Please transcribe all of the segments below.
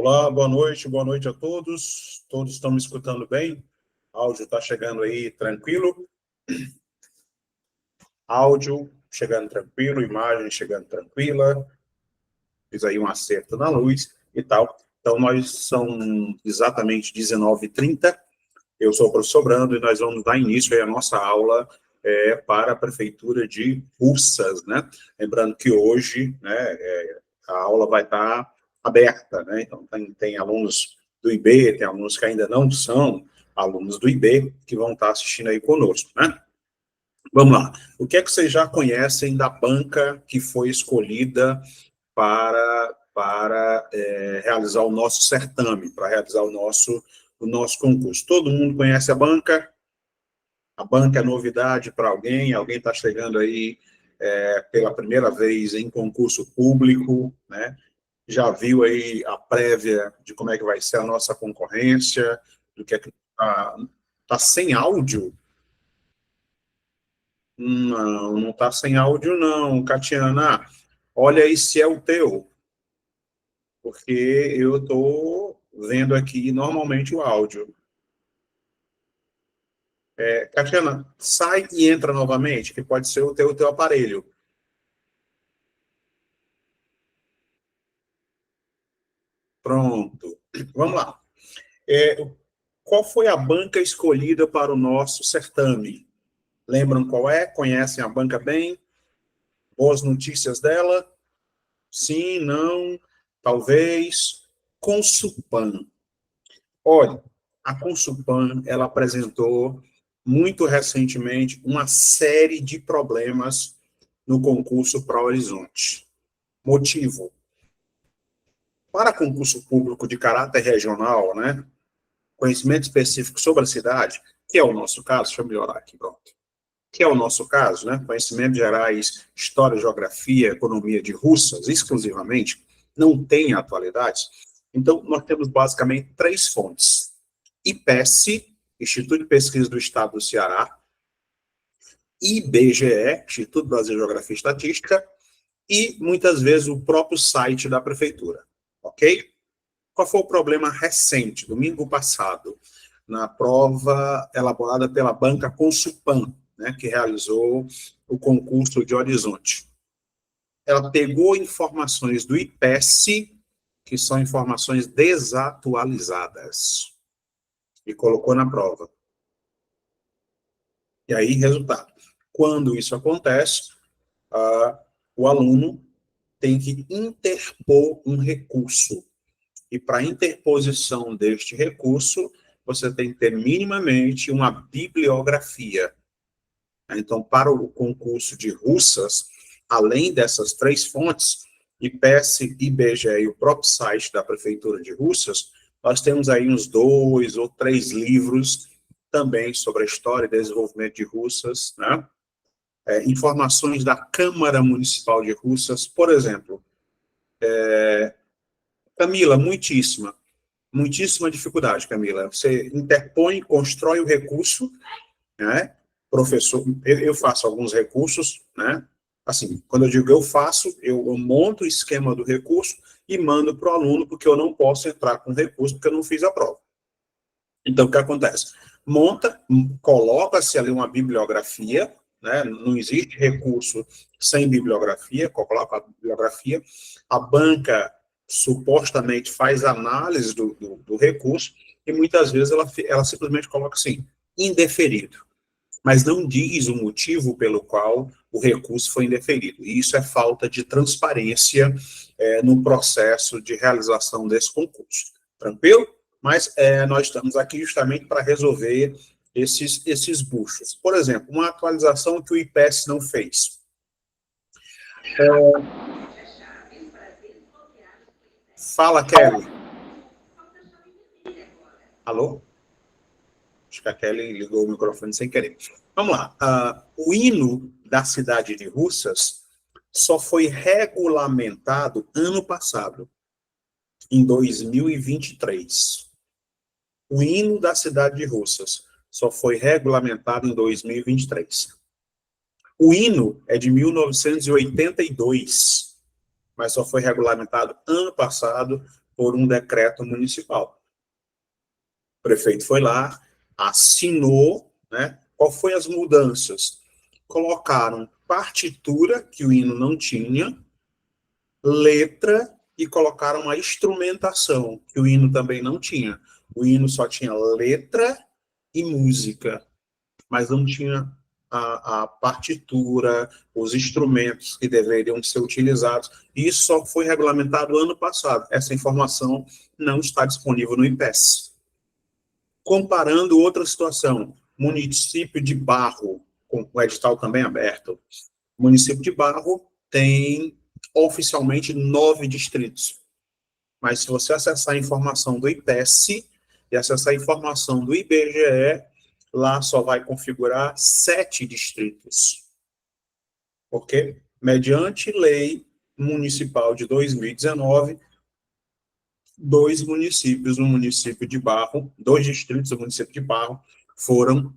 Olá, boa noite a todos. Todos estão me escutando bem? Áudio está chegando aí tranquilo? Áudio chegando tranquilo, imagem chegando tranquila. Fiz aí um acerto na luz e tal. Então, são exatamente 19h30. Eu sou o professor Brando e nós vamos dar início à nossa aula para a Prefeitura de Russas, né? Lembrando que hoje, né, a aula vai estar aberta, né? Então, tem alunos do IB, tem alunos que ainda não são alunos do IB, que vão estar assistindo aí conosco, né? Vamos lá. O que é que vocês já conhecem da banca que foi escolhida para realizar o nosso certame, para realizar o nosso concurso? Todo mundo conhece a banca? A banca é novidade para alguém? Alguém está chegando aí pela primeira vez em concurso público, né? Já viu aí a prévia de como é que vai ser a nossa concorrência, do que é que tá sem áudio? Não está sem áudio não, Catiana. Olha aí se é o teu, porque eu estou vendo aqui normalmente o áudio. Catiana, sai e entra novamente, que pode ser o teu aparelho. Pronto. Vamos lá. Qual foi a banca escolhida para o nosso certame? Lembram qual é? Conhecem a banca bem? Boas notícias dela? Sim, não, talvez. Consulpan. Olha, a Consulpan, ela apresentou muito recentemente uma série de problemas no concurso para Horizonte. Motivo: para concurso público de caráter regional, né, conhecimento específico sobre a cidade, que é o nosso caso, deixa eu melhorar aqui, pronto, que é o nosso caso, né, conhecimentos gerais, história, geografia, economia de Russas, exclusivamente, não tem atualidades. Então, nós temos basicamente três fontes: IPESP, Instituto de Pesquisa do Estado do Ceará, IBGE, Instituto Brasil de Geografia e Estatística, e, muitas vezes, o próprio site da prefeitura, ok? Qual foi o problema recente, domingo passado, na prova elaborada pela banca Consulpan, né, que realizou o concurso de Horizonte? Ela pegou informações do IPESP, que são informações desatualizadas, e colocou na prova. E aí, resultado. Quando isso acontece, o aluno tem que interpor um recurso. E para interposição deste recurso, você tem que ter minimamente uma bibliografia. Então, para o concurso de Russas, além dessas três fontes, IPESP, IBGE e o próprio site da Prefeitura de Russas, nós temos aí uns 2 ou 3 livros também sobre a história e desenvolvimento de Russas, né? Informações da Câmara Municipal de Russas, por exemplo. Camila, muitíssima dificuldade, Camila. Você interpõe, constrói o recurso, né? Professor, eu faço alguns recursos, né? Assim, quando eu digo eu faço, eu monto o esquema do recurso e mando para o aluno, porque eu não posso entrar com recurso, porque eu não fiz a prova. Então, o que acontece? Monta, coloca-se ali uma bibliografia, né? Não existe recurso sem bibliografia, coloca a bibliografia, a banca supostamente faz análise do recurso, e muitas vezes ela simplesmente coloca assim, indeferido, mas não diz o motivo pelo qual o recurso foi indeferido. E isso é falta de transparência no processo de realização desse concurso. Tranquilo? Mas nós estamos aqui justamente para resolver esses buchos. Por exemplo, uma atualização que o IPESP não fez. Fala, Kelly. Alô? Acho que a Kelly ligou o microfone sem querer. Vamos lá. O hino da cidade de Russas só foi regulamentado ano passado, em 2023. O hino da cidade de Russas só foi regulamentado em 2023. O hino é de 1982, mas só foi regulamentado ano passado, por um decreto municipal. O prefeito foi lá, assinou, né? Qual foi as mudanças? Colocaram partitura, que o hino não tinha, letra, e colocaram a instrumentação, que o hino também não tinha. O hino só tinha letra e música, mas não tinha a partitura, os instrumentos que deveriam ser utilizados. Isso só foi regulamentado ano passado. Essa informação não está disponível no IPES. Comparando outra situação, município de Barro, com o edital também aberto. O município de Barro tem oficialmente 9 distritos. Mas se você acessar a informação do IPES e acessar a informação do IBGE, lá só vai configurar 7 distritos. Ok? Mediante lei municipal de 2019, 2 municípios, no município de Barro, 2 distritos do município de Barro, foram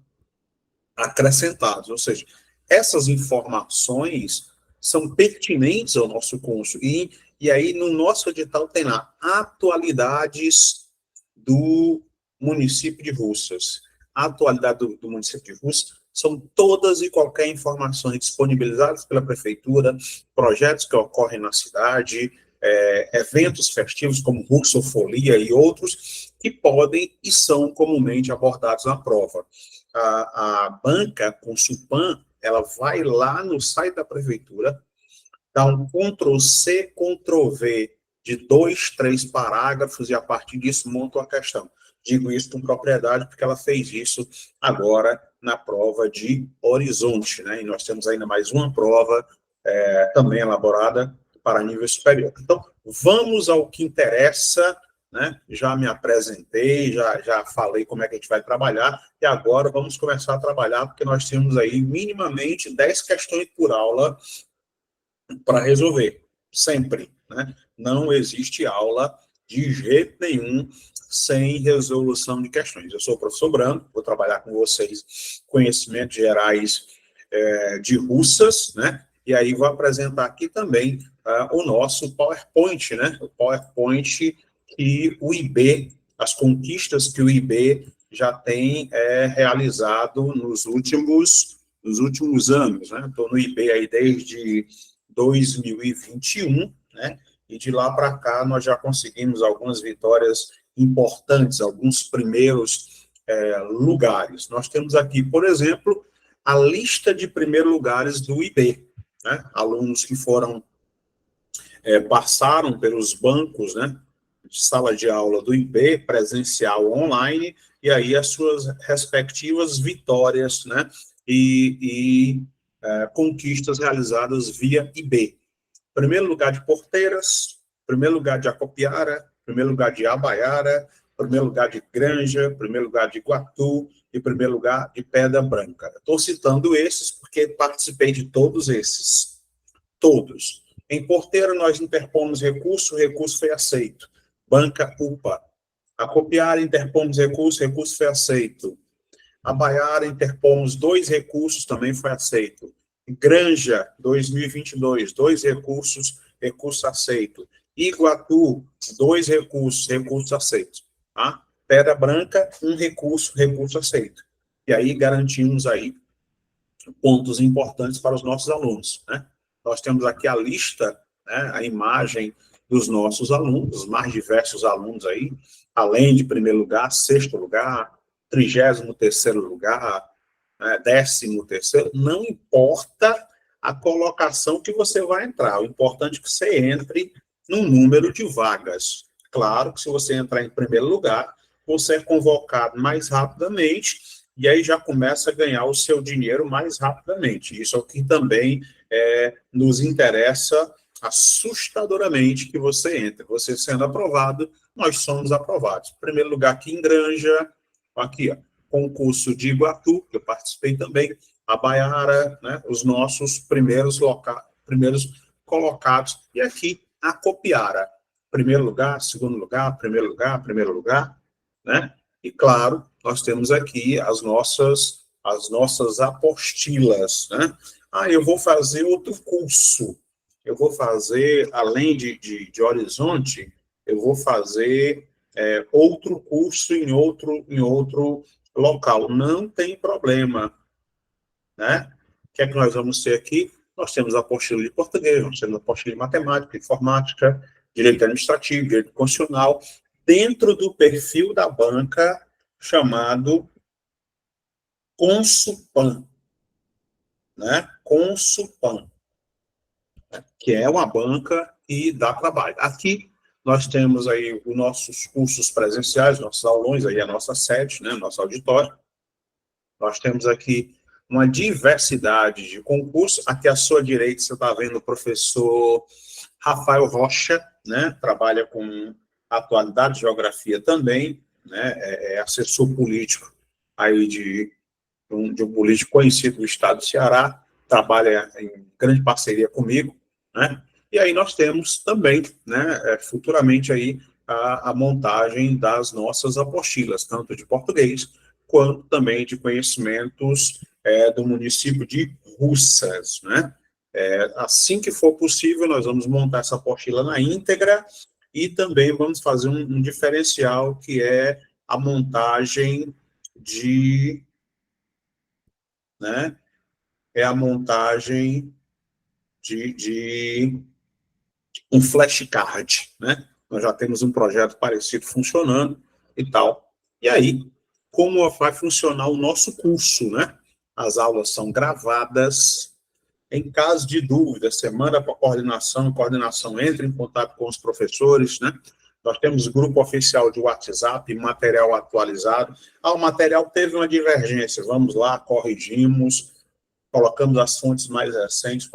acrescentados. Ou seja, essas informações são pertinentes ao nosso curso. E aí, no nosso edital, tem lá atualidades do município de Russas. A atualidade do município de Russas são todas e qualquer informações disponibilizadas pela prefeitura, projetos que ocorrem na cidade, eventos festivos como Russofolia e outros, que podem e são comumente abordados na prova. A banca Consulpan, ela vai lá no site da prefeitura, dá um Ctrl+C, Ctrl+V de 2, 3 parágrafos e a partir disso monta uma questão. Digo isso com propriedade porque ela fez isso agora na prova de Horizonte, né? E nós temos ainda mais uma prova também elaborada para nível superior. Então, vamos ao que interessa, né? Já me apresentei, já falei como é que a gente vai trabalhar, e agora vamos começar a trabalhar, porque nós temos aí minimamente 10 questões por aula para resolver, sempre, né? Não existe aula de jeito nenhum sem resolução de questões. Eu sou o professor Branco, vou trabalhar com vocês conhecimentos gerais de Russas, né? E aí vou apresentar aqui também o nosso PowerPoint, né? O PowerPoint que o IB, as conquistas que o IB já tem realizado nos últimos anos, né? Estou no IB aí desde 2021, né? E de lá para cá nós já conseguimos algumas vitórias importantes, alguns primeiros lugares. Nós temos aqui, por exemplo, a lista de primeiros lugares do IB, né? Alunos que passaram pelos bancos, né, de sala de aula do IB, presencial online, e aí as suas respectivas vitórias, né, e conquistas realizadas via IB. Primeiro lugar de Porteiras, primeiro lugar de Acopiara, primeiro lugar de Abaiara, primeiro lugar de Granja, primeiro lugar de Iguatu e primeiro lugar de Pedra Branca. Estou citando esses porque participei de todos esses. Todos. Em Porteira, nós interpomos recurso, o recurso foi aceito. Banca UPA. Acopiara, interpomos recurso, recurso foi aceito. Abaiara, interpomos 2 recursos, também foi aceito. Granja, 2022, 2 recursos, recurso aceito. Iguatu, 2 recursos, recurso aceito. Tá? Pedra Branca, 1 recurso, recurso aceito. E aí garantimos aí pontos importantes para os nossos alunos, né? Nós temos aqui a lista, né, a imagem dos nossos alunos, os mais diversos alunos aí, além de primeiro lugar, 6º lugar, 33º lugar, 13º, não importa a colocação que você vai entrar, o importante é que você entre no número de vagas. Claro que se você entrar em primeiro lugar, você é convocado mais rapidamente e aí já começa a ganhar o seu dinheiro mais rapidamente. Isso é o que também nos interessa assustadoramente que você entre. Você sendo aprovado, nós somos aprovados. Primeiro lugar aqui em Granja, aqui, ó, concurso de Iguatu, que eu participei também, a Baiara, né, os nossos primeiros colocados, e aqui a Copiara. Primeiro lugar, segundo lugar, primeiro lugar, né? E, claro, nós temos aqui as nossas apostilas, né? Eu vou fazer outro curso. Eu vou fazer, além de Horizonte, eu vou fazer outro curso em outro local. Não tem problema, né? O que é que nós vamos ter aqui? Nós temos a apostila de português, nós temos a apostila de matemática, informática, direito administrativo, direito constitucional, dentro do perfil da banca chamado Consupan, né? Consupan, que é uma banca e dá trabalho. Aqui nós temos aí os nossos cursos presenciais, nossos aulões, aí a nossa sede, né? Nosso auditório. Nós temos aqui uma diversidade de concursos. Aqui à sua direita você está vendo o professor Rafael Rocha, né? Trabalha com atualidade, geografia também, né? É assessor político aí de um político conhecido do estado do Ceará, trabalha em grande parceria comigo, né? E aí nós temos também, né, futuramente aí a montagem das nossas apostilas, tanto de português quanto também de conhecimentos do município de Russas, né? Assim que for possível, nós vamos montar essa apostila na íntegra e também vamos fazer um diferencial, que é a montagem de, né, a montagem de um flashcard, né? Nós já temos um projeto parecido funcionando e tal. E aí, como vai funcionar o nosso curso, né? As aulas são gravadas. Em caso de dúvida, você manda para a coordenação entra em contato com os professores, né? Nós temos grupo oficial de WhatsApp, material atualizado. O material teve uma divergência, vamos lá, corrigimos, colocamos as fontes mais recentes,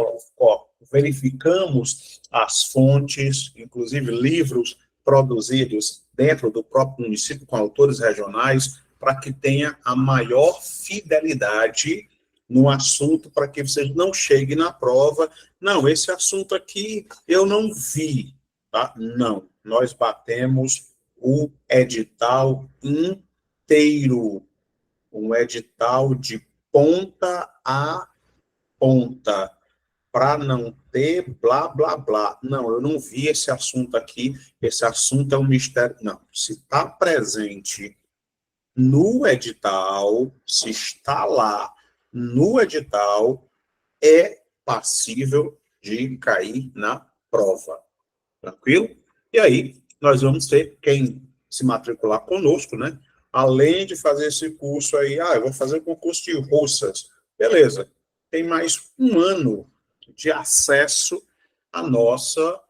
verificamos as fontes, inclusive livros produzidos dentro do próprio município, com autores regionais, para que tenha a maior fidelidade no assunto, para que você não chegue na prova, não, esse assunto aqui eu não vi, tá? Não, nós batemos o edital inteiro, um edital de ponta a ponta, para não ter blá, blá, blá. Não, eu não vi esse assunto aqui, esse assunto é um mistério. Não, se está presente no edital, se está lá no edital, é passível de cair na prova. Tranquilo? E aí, nós vamos ter quem se matricular conosco, né? Além de fazer esse curso aí, eu vou fazer o concurso de russas. Beleza. Tem mais um ano de acesso à nossa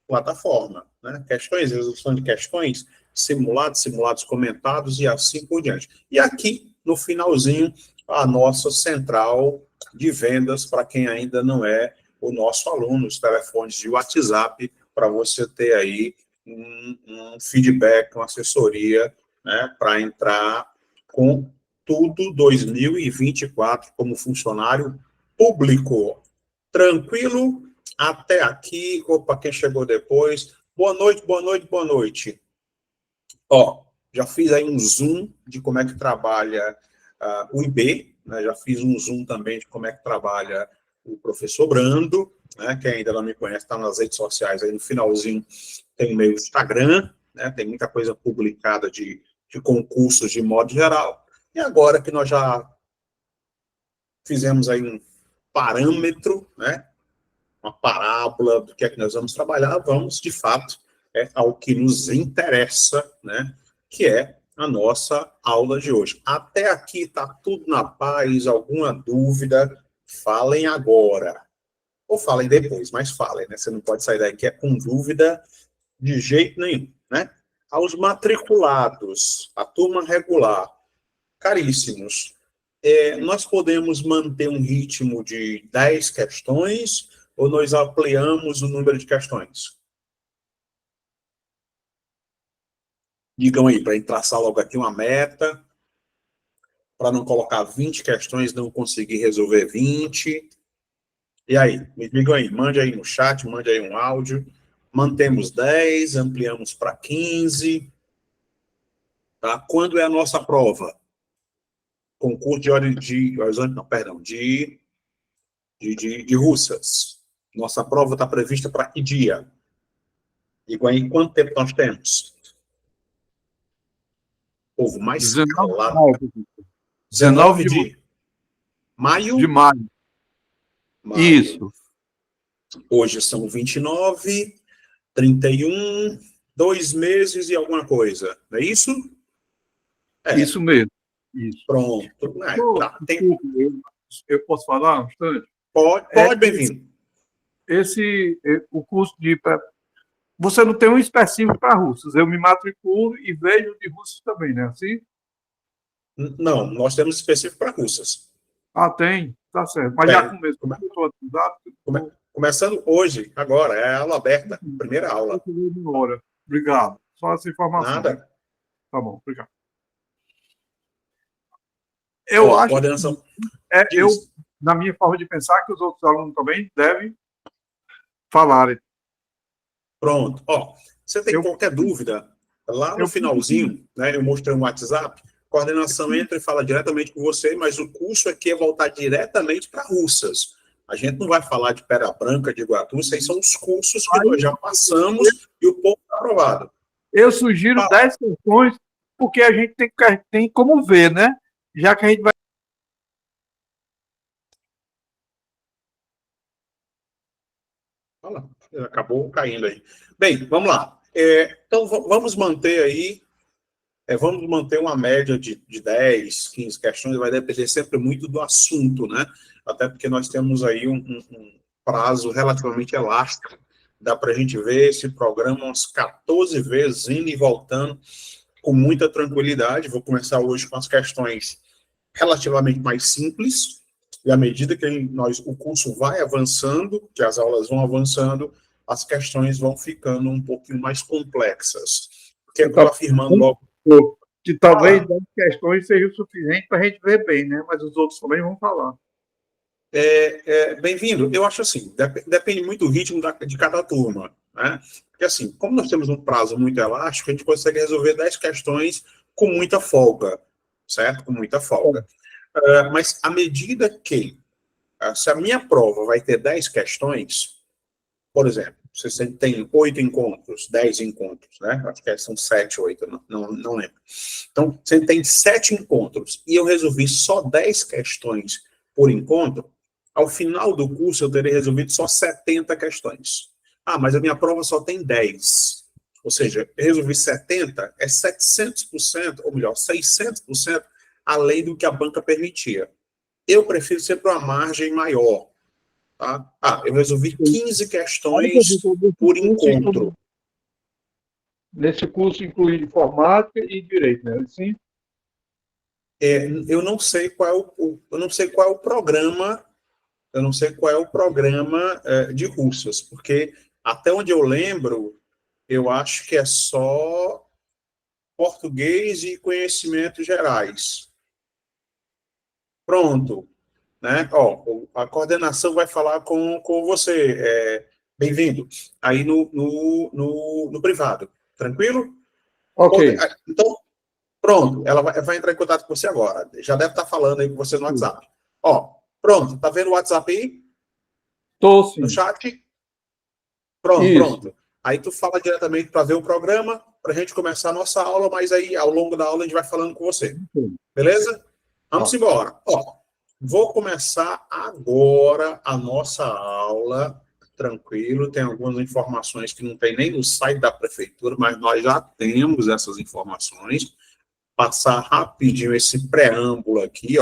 plataforma, né? Questões, resolução de questões, simulados comentados e assim por diante. E aqui, no finalzinho, a nossa central de vendas, para quem ainda não é o nosso aluno, os telefones de WhatsApp, para você ter aí um feedback, uma assessoria, né, para entrar com tudo 2024 como funcionário público. Tranquilo? Até aqui. Opa, quem chegou depois? Boa noite, boa noite, boa noite. Ó, já fiz aí um zoom de como é que trabalha o IB, né? Já fiz um zoom também de como é que trabalha o professor Brando, né? Quem ainda não me conhece, está nas redes sociais, aí no finalzinho tem o meu Instagram, né? Tem muita coisa publicada de concursos de modo geral. E agora que nós já fizemos aí um parâmetro, né? Uma parábola do que é que nós vamos trabalhar, vamos, de fato, ao que nos interessa, né, que é a nossa aula de hoje. Até aqui está tudo na paz, alguma dúvida, falem agora. Ou falem depois, mas falem, né? Você não pode sair daqui com dúvida de jeito nenhum, né? Aos matriculados, a turma regular, caríssimos, nós podemos manter um ritmo de 10 questões ou nós ampliamos o número de questões? Digam aí, para a gente traçar logo aqui uma meta, para não colocar 20 questões e não conseguir resolver 20. E aí, me digam aí, mande aí no chat, mande aí um áudio. Mantemos 10, ampliamos para 15. Tá? Quando é a nossa prova? Concurso de russas. Nossa prova está prevista para que dia? Igual em quanto tempo nós temos? Povo mais 19 de calado. maio. 19 de maio? De maio. Maio. Isso. Hoje são 29, 31, 2 meses e alguma coisa. Não é isso? É. Isso mesmo. Isso. Pronto. Dá tempo. Eu posso falar um instante? Pode, bem-vindo. O curso de... Você não tem um específico para russos. Eu me matriculo e vejo de russos também, né? Assim? Não, nós temos específico para russas. Ah, tem. Tá certo. Mas já começou. Começando hoje, agora, é a aula aberta, primeira aula. Obrigado. Só essa informação. Nada. Tá bom, obrigado. Eu acho coordenação. na minha forma de pensar, que os outros alunos também devem falarem. Pronto. Você tem qualquer dúvida, lá no finalzinho, né, eu mostrei um WhatsApp, a coordenação entra e fala diretamente com você, mas o curso aqui é voltar diretamente para russas. A gente não vai falar de Pedra Branca, de Iguatu, esses aí são os cursos que nós já passamos e o povo está aprovado. Eu sugiro 10 questões, porque a gente tem como ver, né? Já que a gente vai... Acabou caindo aí. Bem, vamos lá. Então, vamos manter aí, vamos manter uma média de 10, 15 questões, vai depender sempre muito do assunto, né? Até porque nós temos aí um prazo relativamente elástico. Dá para a gente ver esse programa umas 14 vezes, indo e voltando, com muita tranquilidade. Vou começar hoje com as questões relativamente mais simples, e à medida que o curso vai avançando, que as aulas vão avançando, as questões vão ficando um pouquinho mais complexas. Porque eu estou afirmando logo... Que talvez 10 questões seja o suficiente para a gente ver bem, né? Mas os outros também vão falar. Bem-vindo. Eu acho assim, depende muito do ritmo de cada turma, né? Porque assim, como nós temos um prazo muito elástico, a gente consegue resolver 10 questões com muita folga, certo? Com muita folga. Mas à medida que, se a minha prova vai ter 10 questões, por exemplo, você tem 8 encontros, 10 encontros, né? Acho que são 7, 8, não lembro. Então, você tem 7 encontros e eu resolvi só 10 questões por encontro, ao final do curso eu terei resolvido só 70 questões. Mas a minha prova só tem 10. Ou seja, eu resolvi 70, é 700%, ou melhor, 600%, além do que a banca permitia. Eu prefiro sempre uma margem maior. Tá? Eu resolvi 15 questões por encontro. Nesse curso inclui informática e direito, né? Sim. Eu não sei qual é o programa, de russas, porque até onde eu lembro, eu acho que é só português e conhecimentos gerais. Pronto. Né? A coordenação vai falar com você. Bem-vindo. Aí no privado. Tranquilo? Ok. Então, pronto. Ela vai entrar em contato com você agora. Já deve estar falando aí com você no WhatsApp. Pronto. Tá vendo o WhatsApp aí? Tô, sim. No chat? Pronto. Aí tu fala diretamente para ver o programa, para a gente começar a nossa aula, mas aí ao longo da aula a gente vai falando com você. Beleza? Vamos embora. Vou começar agora a nossa aula, tranquilo, tem algumas informações que não tem nem no site da prefeitura, mas nós já temos essas informações. Passar rapidinho esse preâmbulo aqui,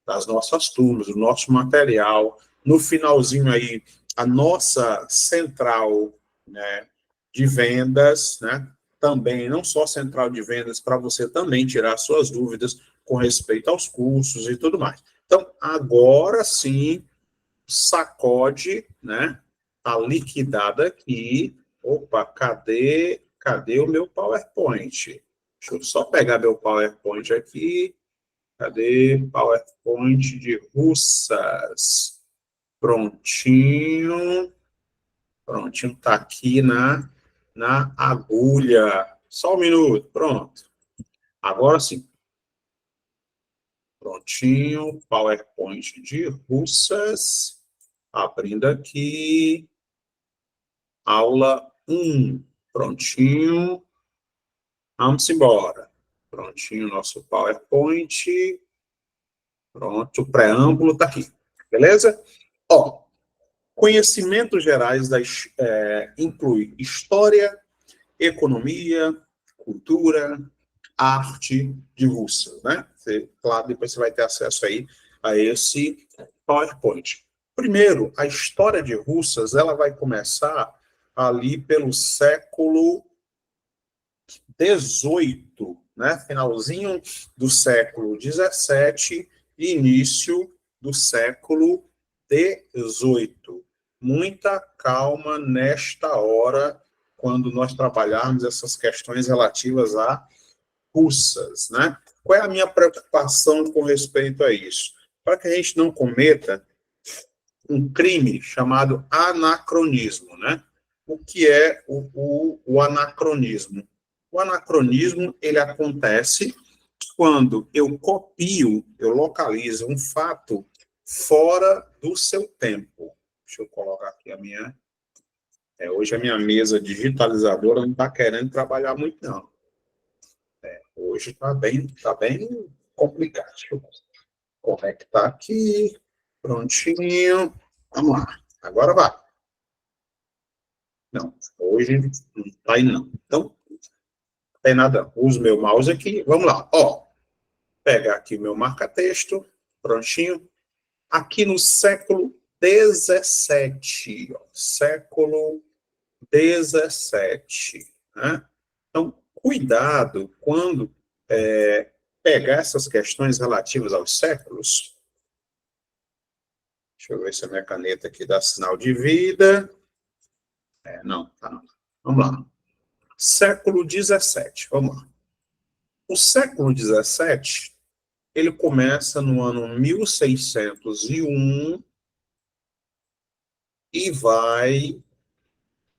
das nossas turmas, do nosso material. No finalzinho aí, a nossa central, né, de vendas, né, também, não só central de vendas, para você também tirar suas dúvidas com respeito aos cursos e tudo mais. Então, agora sim, sacode, né? Tá liquidada aqui. Opa, cadê o meu PowerPoint? Deixa eu só pegar meu PowerPoint aqui. Cadê PowerPoint de russas? Prontinho. Prontinho, tá aqui na agulha. Só um minuto, pronto. Agora sim. Prontinho, PowerPoint de russas. Abrindo aqui. Aula 1. Prontinho. Vamos embora. Prontinho nosso PowerPoint. Pronto, o preâmbulo está aqui. Beleza? Ó, conhecimentos gerais inclui história, economia, cultura, arte de Rússia, né? Claro, depois você vai ter acesso aí a esse PowerPoint. Primeiro, a história de Russas, ela vai começar ali pelo século XVIII, né? Finalzinho do século XVII e início do século XVIII. Muita calma nesta hora, quando nós trabalharmos essas questões relativas a russas, né? Qual é a minha preocupação com respeito a isso? Para que a gente não cometa um crime chamado anacronismo, né? O que é o anacronismo? O anacronismo, ele acontece quando eu copio, eu localizo um fato fora do seu tempo. Deixa eu colocar aqui a minha... hoje a minha mesa digitalizadora não está querendo trabalhar muito, não. Hoje está bem complicado. Deixa eu conectar aqui. Prontinho. Vamos lá. Agora vai. Não, hoje não está indo, não. Então, não tem nada. Uso meu mouse aqui. Vamos lá. Ó, pegar aqui o meu marca-texto. Prontinho. Aqui no século XVII. Século XVII. Né? Então, cuidado quando pegar essas questões relativas aos séculos. Deixa eu ver se a minha caneta aqui dá sinal de vida. Não, tá não. Vamos lá. Século XVII, vamos lá. O século XVII, ele começa no ano 1601 e vai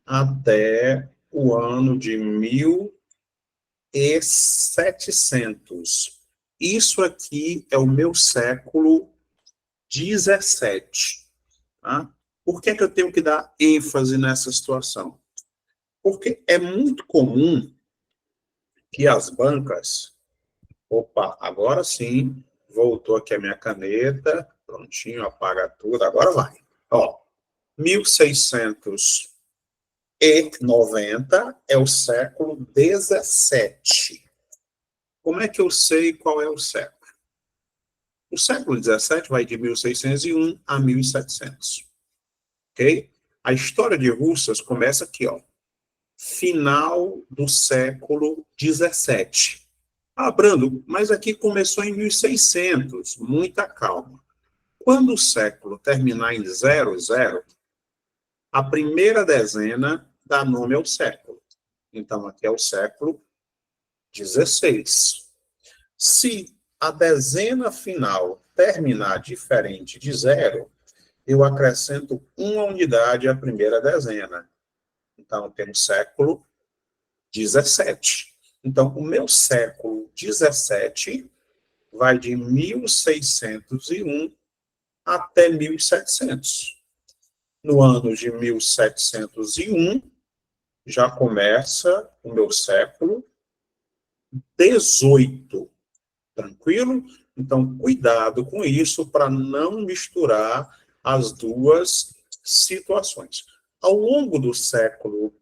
até o ano de 1700. Isso aqui é o meu século XVII. Tá? Por que eu tenho que dar ênfase nessa situação? Porque é muito comum que as bancas... Opa, agora sim, voltou aqui a minha caneta, prontinho, apaga tudo, agora vai. Ó, 1690 é o século XVII. Como é que eu sei qual é o século? O século XVII vai de 1601 a 1700. Ok? A história de Russas começa aqui, ó. Final do século XVII. Ah, Brando, mas aqui começou em 1600. Muita calma. Quando o século terminar em 00, a primeira dezena dá nome ao século. Então, aqui é o século XVI. Se a dezena final terminar diferente de 0, eu acrescento uma unidade à primeira dezena. Então, temos século XVII. Então, o meu século XVII vai de 1601 até 1700. No ano de 1701, já começa o meu século XVIII. Tranquilo? Então, cuidado com isso para não misturar as duas situações. Ao longo do século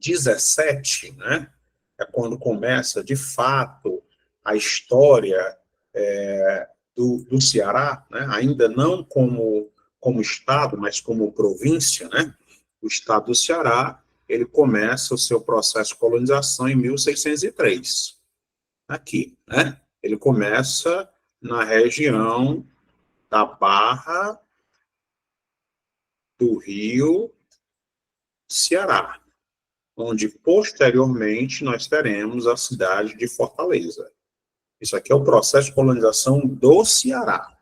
XVII, né, é quando começa, de fato, a história do Ceará, né, ainda não como Estado, mas como província, né, o Estado do Ceará, ele começa o seu processo de colonização em 1603. Aqui, né? Ele começa na região da Barra do Rio, Ceará, onde posteriormente nós teremos a cidade de Fortaleza. Isso aqui é o processo de colonização do Ceará.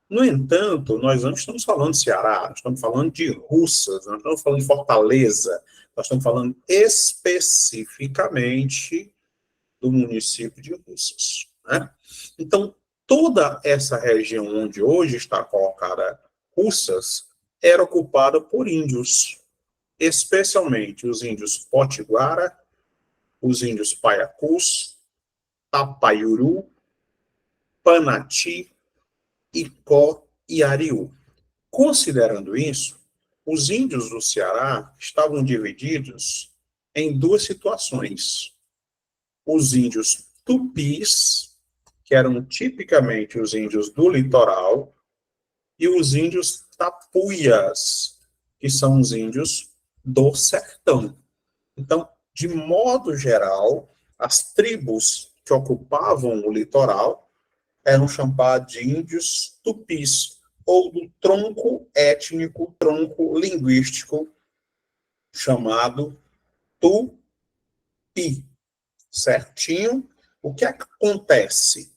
No entanto, nós não estamos falando de Ceará, nós estamos falando de Russas, nós estamos falando de Fortaleza, nós estamos falando especificamente do município de Russas. Né? Então, toda essa região onde hoje está colocada Russas era ocupada por índios. especialmente os índios Potiguara, os índios Paiacus, Tapaiuru, Panati, Icó e Ariú. Considerando isso, os índios do Ceará estavam divididos em duas situações. Os índios tupis, que eram tipicamente os índios do litoral, e os índios tapuias, que são os índios do sertão. Então, de modo geral, as tribos que ocupavam o litoral eram chamadas de índios tupis, ou do tronco étnico, tronco linguístico, chamado tupi. Certinho? O que acontece?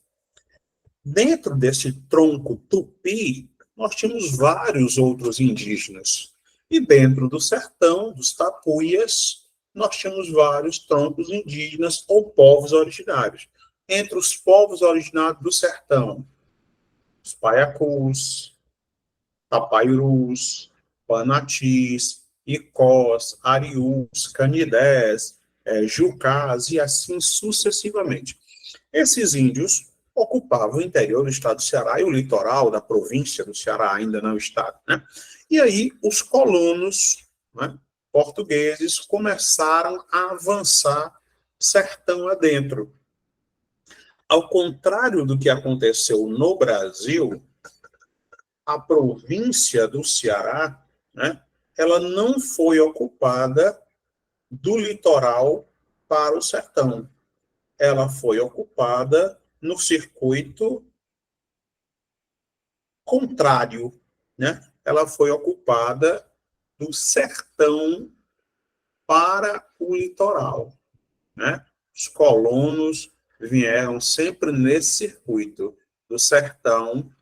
Dentro desse tronco tupi, nós tínhamos vários outros indígenas. E dentro do sertão, dos tapuias, nós tínhamos vários troncos indígenas ou povos originários. Entre os povos originários do sertão, os paiacus, tapaiurus, panatis, icós, arius, canidés, jucás e assim sucessivamente. Esses índios ocupavam o interior do estado do Ceará e o litoral da província do Ceará, ainda não estado, né? E aí os colonos, né, portugueses começaram a avançar sertão adentro. Ao contrário do que aconteceu no Brasil, a província do Ceará, né, ela não foi ocupada do litoral para o sertão. Ela foi ocupada no circuito contrário, né? Ela foi ocupada do sertão para o litoral, né? Os colonos vieram sempre nesse circuito do sertão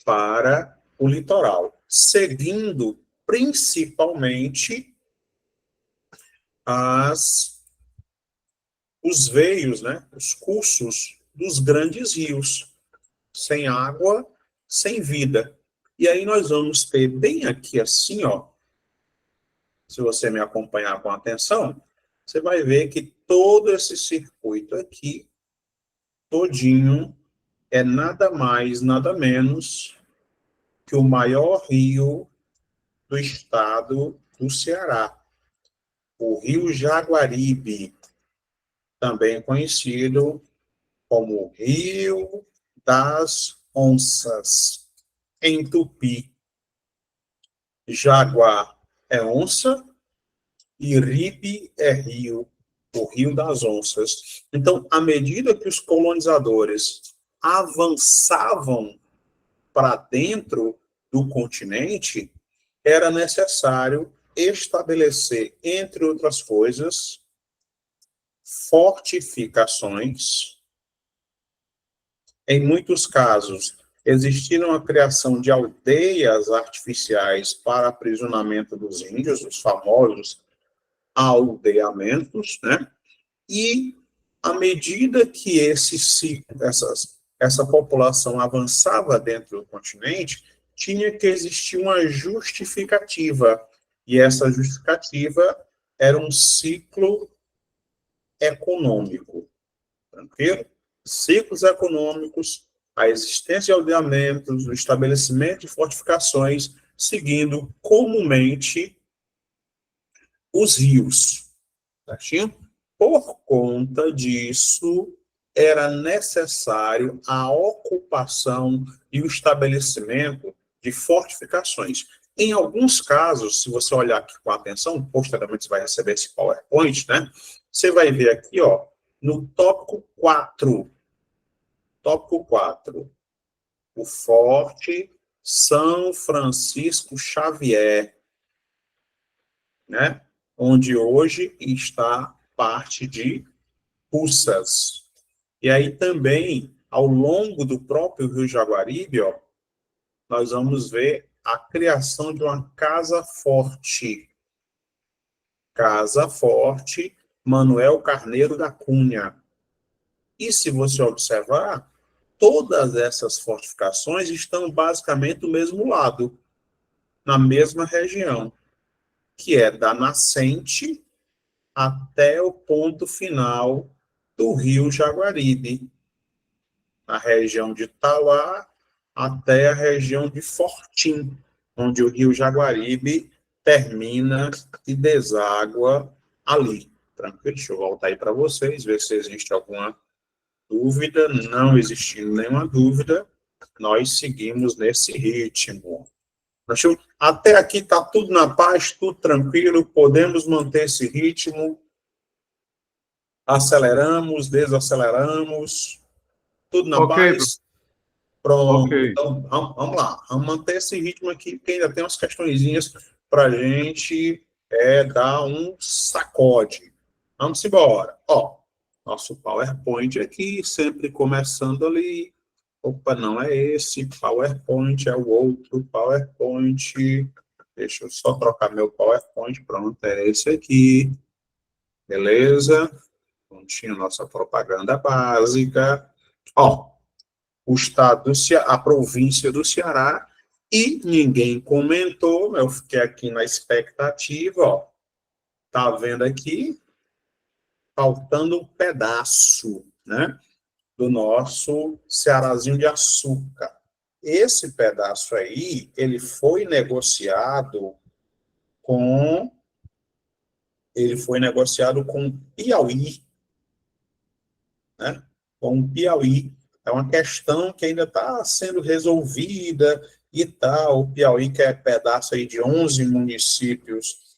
para o litoral, seguindo principalmente os veios, né? Os cursos dos grandes rios, sem água, sem vida. E aí nós vamos ter bem aqui assim, ó, se você me acompanhar com atenção, você vai ver que todo esse circuito aqui, todinho, é nada mais, nada menos que o maior rio do estado do Ceará, o Rio Jaguaribe, também conhecido como Rio das Onças, em Tupi. Jaguar é onça e Ribe é rio, o Rio das Onças. Então, à medida que os colonizadores avançavam para dentro do continente, era necessário estabelecer, entre outras coisas, fortificações. Em muitos casos, existiram a criação de aldeias artificiais para aprisionamento dos índios, os famosos aldeamentos, né? E, à medida que essa população avançava dentro do continente, tinha que existir uma justificativa. E essa justificativa era um ciclo econômico. Tranquilo? Ciclos econômicos, a existência de aldeamentos, o estabelecimento de fortificações, seguindo comumente os rios. Certinho? Por conta disso, era necessário a ocupação e o estabelecimento de fortificações. Em alguns casos, se você olhar aqui com atenção, posteriormente você vai receber esse PowerPoint, né? Você vai ver aqui, ó, no tópico 4. Tópico 4. O Forte São Francisco Xavier, né? Onde hoje está parte de Russas. E aí também, ao longo do próprio Rio Jaguaribe, ó, nós vamos ver a criação de uma casa forte. Casa Forte, Manuel Carneiro da Cunha. E se você observar, todas essas fortificações estão basicamente do mesmo lado, na mesma região. que é da nascente até o ponto final do rio Jaguaribe, na região de Tauá até a região de Fortim, onde o rio Jaguaribe termina e deságua ali. Tranquilo? Deixa eu voltar aí para vocês, ver se existe alguma dúvida. Não existindo nenhuma dúvida, nós seguimos nesse ritmo. Até aqui está tudo na paz, tudo tranquilo, podemos manter esse ritmo. Aceleramos, desaceleramos, tudo na Ok, paz. Pronto, ok. então vamos lá, vamos manter esse ritmo aqui, porque ainda tem umas questõezinhas para a gente dar um sacode. Vamos embora. Ó, nosso PowerPoint aqui, sempre começando ali. Opa, não é esse PowerPoint, é o outro PowerPoint. Deixa eu só trocar meu PowerPoint. Pronto, é esse aqui. Beleza? Prontinho, nossa propaganda básica. Ó, o estado do Ceará, a província do Ceará, e ninguém comentou, eu fiquei aqui na expectativa, ó. Tá vendo aqui? Faltando um pedaço, né? Do nosso Cearazinho de açúcar. Esse pedaço aí, ele foi negociado com Piauí, né? Com o Piauí. É uma questão que ainda está sendo resolvida e tal. O Piauí que é pedaço aí de 11 municípios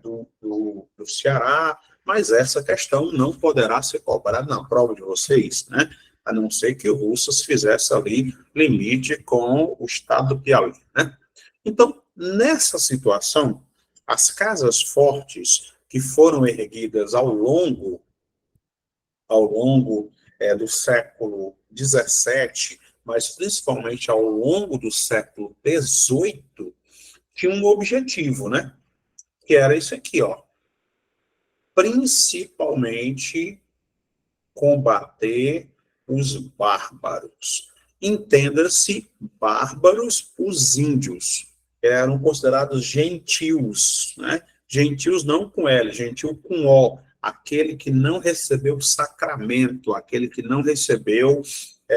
do Ceará, mas essa questão não poderá ser cobrada na prova de vocês, né? A não ser que o Russas fizesse ali limite com o estado do Piauí, né? Então, nessa situação, as casas fortes que foram erguidas ao longo do século XVII, mas principalmente ao longo do século XVIII, tinham um objetivo, né? Que era isso aqui, ó. Principalmente combater os bárbaros. Entenda-se, bárbaros, os índios. Eram considerados gentios, né? Gentios não com L, gentil com O. Aquele que não recebeu o sacramento, aquele que não recebeu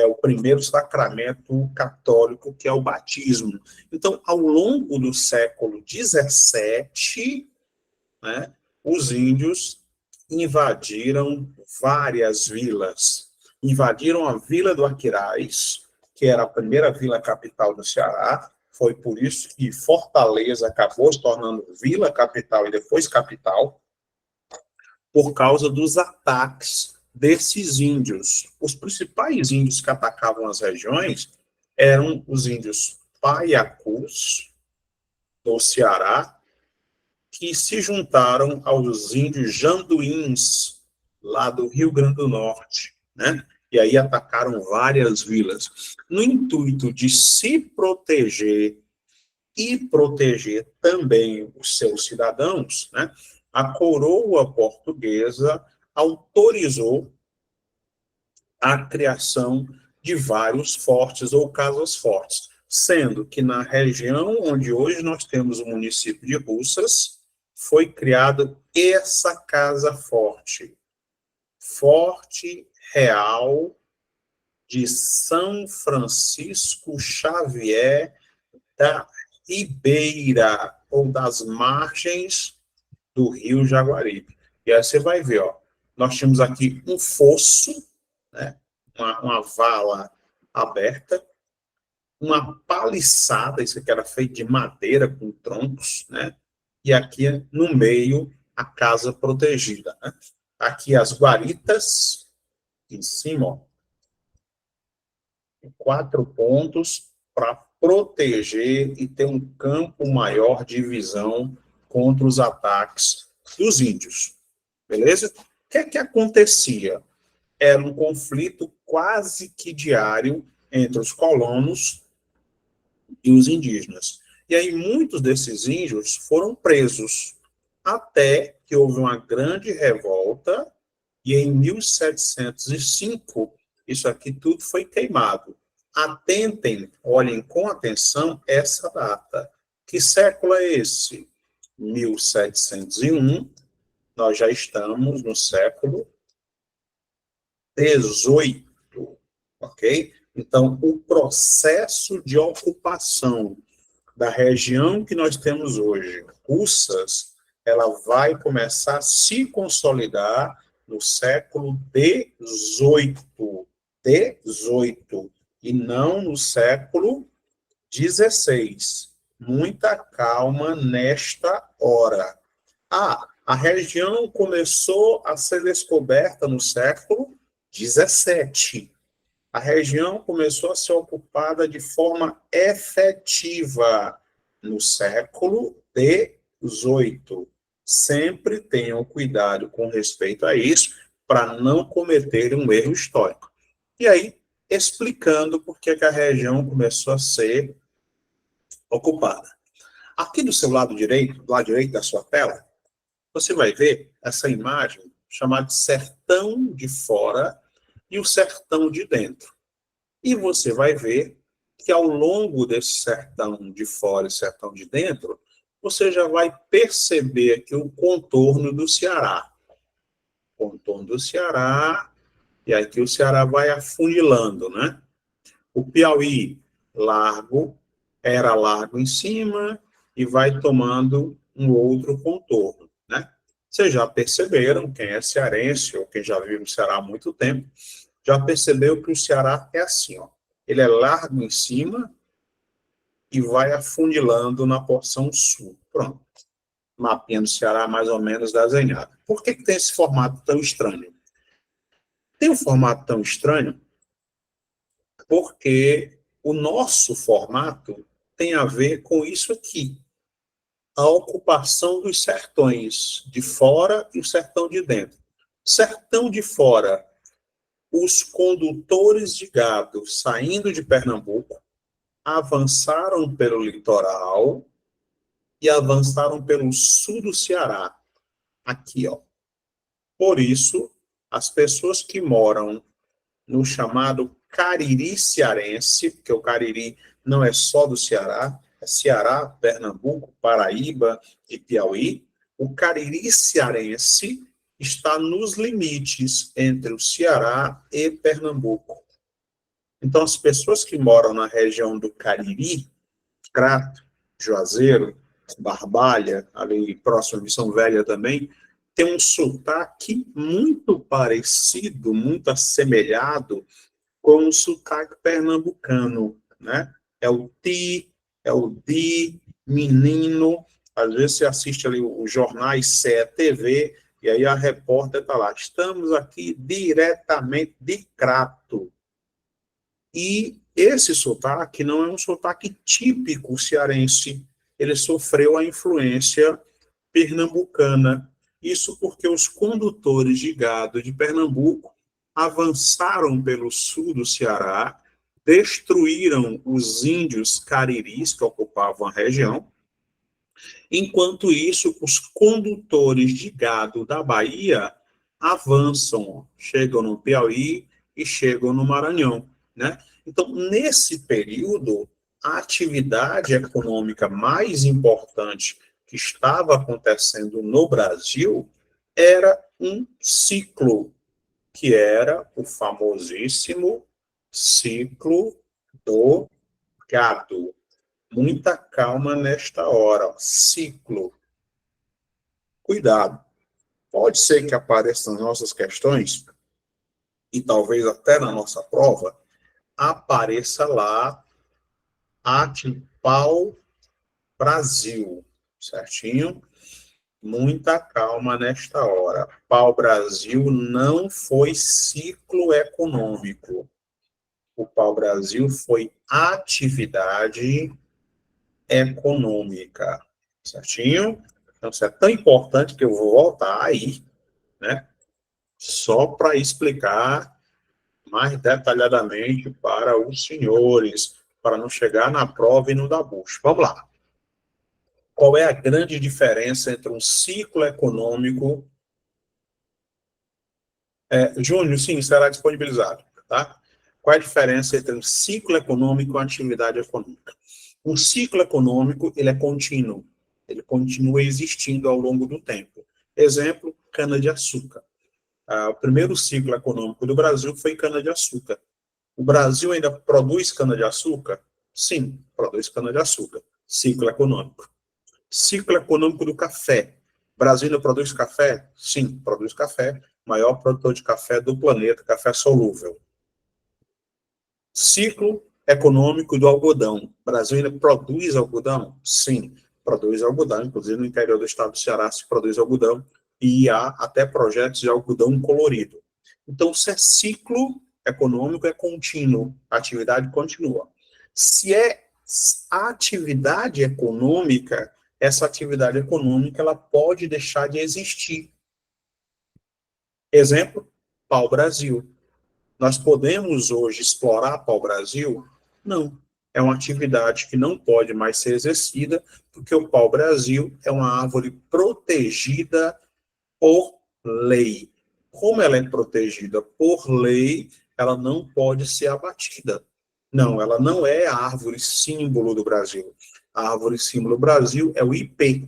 o primeiro sacramento católico, que é o batismo. Então, ao longo do século XVII, né, os índios invadiram várias vilas. Invadiram a Vila do Aquiraz, que era a primeira vila capital do Ceará. Foi por isso que Fortaleza acabou se tornando vila capital e depois capital, por causa dos ataques desses índios. Os principais índios que atacavam as regiões eram os índios paiacus, do Ceará, que se juntaram aos índios janduíns, lá do Rio Grande do Norte, né? E aí atacaram várias vilas, no intuito de se proteger e proteger também os seus cidadãos, né? A coroa portuguesa autorizou a criação de vários fortes ou casas fortes, sendo que na região onde hoje nós temos o município de Russas, foi criada essa casa forte, Forte Real de São Francisco Xavier da Ribeira, ou das margens do rio Jaguaribe. E aí você vai ver, ó, nós temos aqui um fosso, né, uma vala aberta, uma paliçada, isso aqui era feito de madeira com troncos, né, e aqui no meio a casa protegida, né? Aqui as guaritas, em cima, ó, 4 pontos para proteger e ter um campo maior de visão contra os ataques dos índios. Beleza? O que é que acontecia? Era um conflito quase que diário entre os colonos e os indígenas. E aí muitos desses índios foram presos, até que houve uma grande revolta, e em 1705, isso aqui tudo foi queimado. Atentem, olhem com atenção essa data. Que século é esse? 1701, nós já estamos no século XVIII, ok? Então, o processo de ocupação da região que nós temos hoje, Russas, ela vai começar a se consolidar no século XVIII, e não no século XVI. Muita calma nesta hora. A região começou a ser descoberta no século XVII. A região começou a ser ocupada de forma efetiva no século XVIII. Sempre tenham cuidado com respeito a isso, para não cometer um erro histórico. E aí, explicando por que a região começou a ser ocupada. Aqui do seu lado direito da sua tela, você vai ver essa imagem chamada de sertão de fora e o sertão de dentro. E você vai ver que ao longo desse sertão de fora e sertão de dentro, você já vai perceber aqui o contorno do Ceará. Contorno do Ceará, e aqui o Ceará vai afunilando, né? O Piauí, largo, era largo em cima e vai tomando um outro contorno, né? Vocês já perceberam, quem é cearense ou quem já vive no Ceará há muito tempo, já percebeu que o Ceará é assim, ó. Ele é largo em cima e vai afunilando na porção sul. Pronto. Mapinha do Ceará mais ou menos desenhado. Por que tem esse formato tão estranho? Tem um formato tão estranho porque o nosso formato tem a ver com isso aqui. A ocupação dos sertões de fora e o sertão de dentro. Sertão de fora, os condutores de gado saindo de Pernambuco avançaram pelo litoral e avançaram pelo sul do Ceará. Aqui, ó. Por isso, as pessoas que moram no chamado Cariri cearense, porque o Cariri não é só do Ceará, é Ceará, Pernambuco, Paraíba e Piauí. O Cariri cearense está nos limites entre o Ceará e Pernambuco. Então, as pessoas que moram na região do Cariri, Crato, Juazeiro, Barbalha, ali próximo de Missão Velha também, tem um sotaque muito parecido, muito assemelhado com o sotaque pernambucano, né? É o ti, é o di, menino. Às vezes você assiste ali os jornais CE-TV, e aí a repórter está lá, estamos aqui diretamente de Crato. E esse sotaque não é um sotaque típico cearense, ele sofreu a influência pernambucana. Isso porque os condutores de gado de Pernambuco avançaram pelo sul do Ceará, destruíram os índios cariris que ocupavam a região. Enquanto isso, os condutores de gado da Bahia avançam, chegam no Piauí e chegam no Maranhão, né? Então, nesse período, a atividade econômica mais importante que estava acontecendo no Brasil era um ciclo, que era o famosíssimo ciclo do gado. Muita calma nesta hora, ó. Ciclo. Cuidado. Pode ser que apareça nas nossas questões, e talvez até na nossa prova, apareça lá pau Brasil, certinho? Muita calma nesta hora. Pau Brasil não foi ciclo econômico. O Pau Brasil foi atividade econômica, certinho? Então, isso é tão importante que eu vou voltar aí, né? Só para explicar mais detalhadamente para os senhores, para não chegar na prova e não dar bucho. Vamos lá. Qual é a grande diferença entre um ciclo econômico... Júnior, sim, será disponibilizado, tá? Qual é a diferença entre um ciclo econômico e uma atividade econômica? Um ciclo econômico, ele é contínuo. ele continua existindo ao longo do tempo. Exemplo, cana-de-açúcar. O primeiro ciclo econômico do Brasil foi cana-de-açúcar. O Brasil ainda produz cana-de-açúcar? Sim, produz cana-de-açúcar. Ciclo econômico. Ciclo econômico do café. O Brasil ainda produz café? Sim, produz café. Maior produtor de café do planeta, café solúvel. Ciclo econômico do algodão. O Brasil ainda produz algodão? Sim, produz algodão. Inclusive, no interior do estado do Ceará se produz algodão. E há até projetos de algodão colorido. Então, se é ciclo econômico, é contínuo. A atividade continua. Se é a atividade econômica, essa atividade econômica ela pode deixar de existir. Exemplo, pau-brasil. Nós podemos hoje explorar pau-brasil? Não. É uma atividade que não pode mais ser exercida, porque o pau-brasil é uma árvore protegida por lei. Como ela é protegida por lei, ela não pode ser abatida. Não, ela não é a árvore símbolo do Brasil. A árvore símbolo do Brasil é o ipê.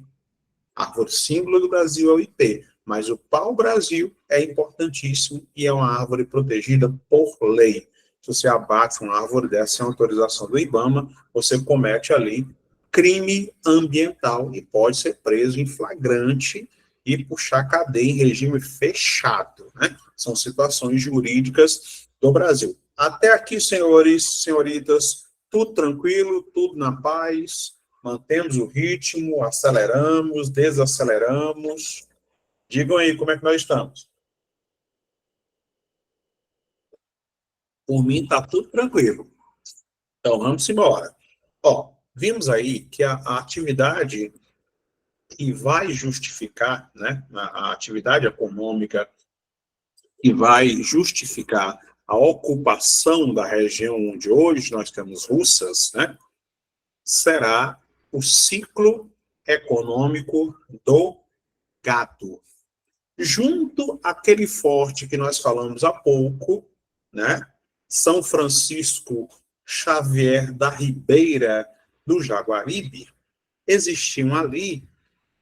A árvore símbolo do Brasil é o ipê. Mas o pau-brasil é importantíssimo e é uma árvore protegida por lei. Se você abate uma árvore dessa sem autorização do IBAMA, você comete ali crime ambiental e pode ser preso em flagrante e puxar cadeia em regime fechado, né? São situações jurídicas do Brasil. Até aqui, senhores, senhoritas, tudo tranquilo, tudo na paz, mantemos o ritmo, aceleramos, desaceleramos. Digam aí como é que nós estamos. Por mim, está tudo tranquilo. Então, vamos embora. Ó, vimos aí que a atividade que vai justificar, né, a atividade econômica que vai justificar a ocupação da região onde hoje nós temos russas, né, será o ciclo econômico do gado. Junto àquele forte que nós falamos há pouco, né, São Francisco Xavier da Ribeira do Jaguaribe, existiam ali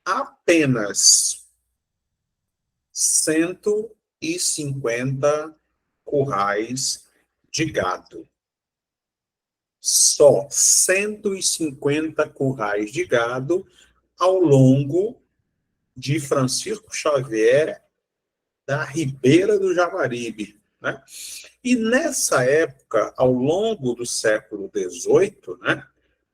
apenas 150 currais de gado. Só 150 currais de gado ao longo de Francisco Xavier da Ribeira do Jaguaribe, né? E nessa época, ao longo do século XVIII, né,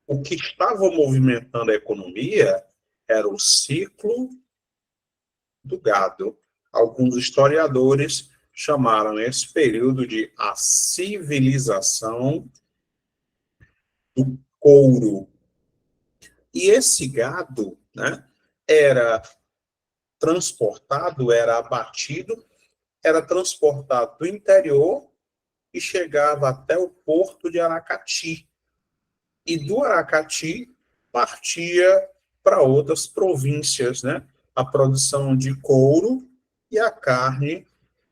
o que estava movimentando a economia era o ciclo do gado. Alguns historiadores chamaram esse período de a civilização do couro. E esse gado, né, era transportado, era abatido, era transportado do interior e chegava até o porto de Aracati. E do Aracati partia para outras províncias, né? A produção de couro e a carne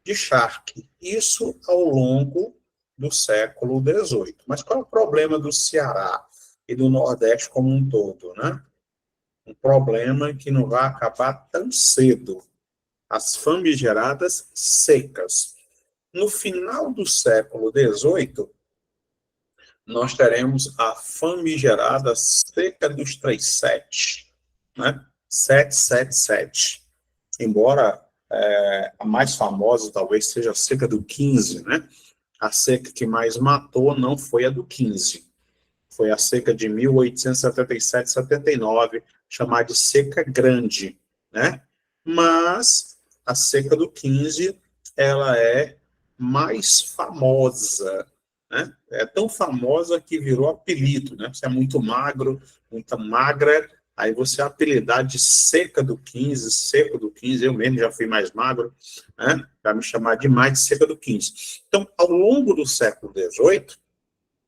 de charque. Isso ao longo do século XVIII. Mas qual é o problema do Ceará e do Nordeste como um todo, né? Um problema que não vai acabar tão cedo. As famigeradas secas. No final do século XVIII, nós teremos a famigerada seca dos 37, né? 777. Embora a mais famosa talvez seja a seca do 15, né? A seca que mais matou não foi a do 15. Foi a seca de 1877-79, chamada de seca grande, né? Mas a seca do 15, ela é mais famosa, né? É tão famosa que virou apelido, né? Você é muito magro, muito magra, aí você é apelidado de seca do 15, seco do 15, eu mesmo já fui mais magro, né? Para me chamar demais de seca do 15. Então, ao longo do século XVIII,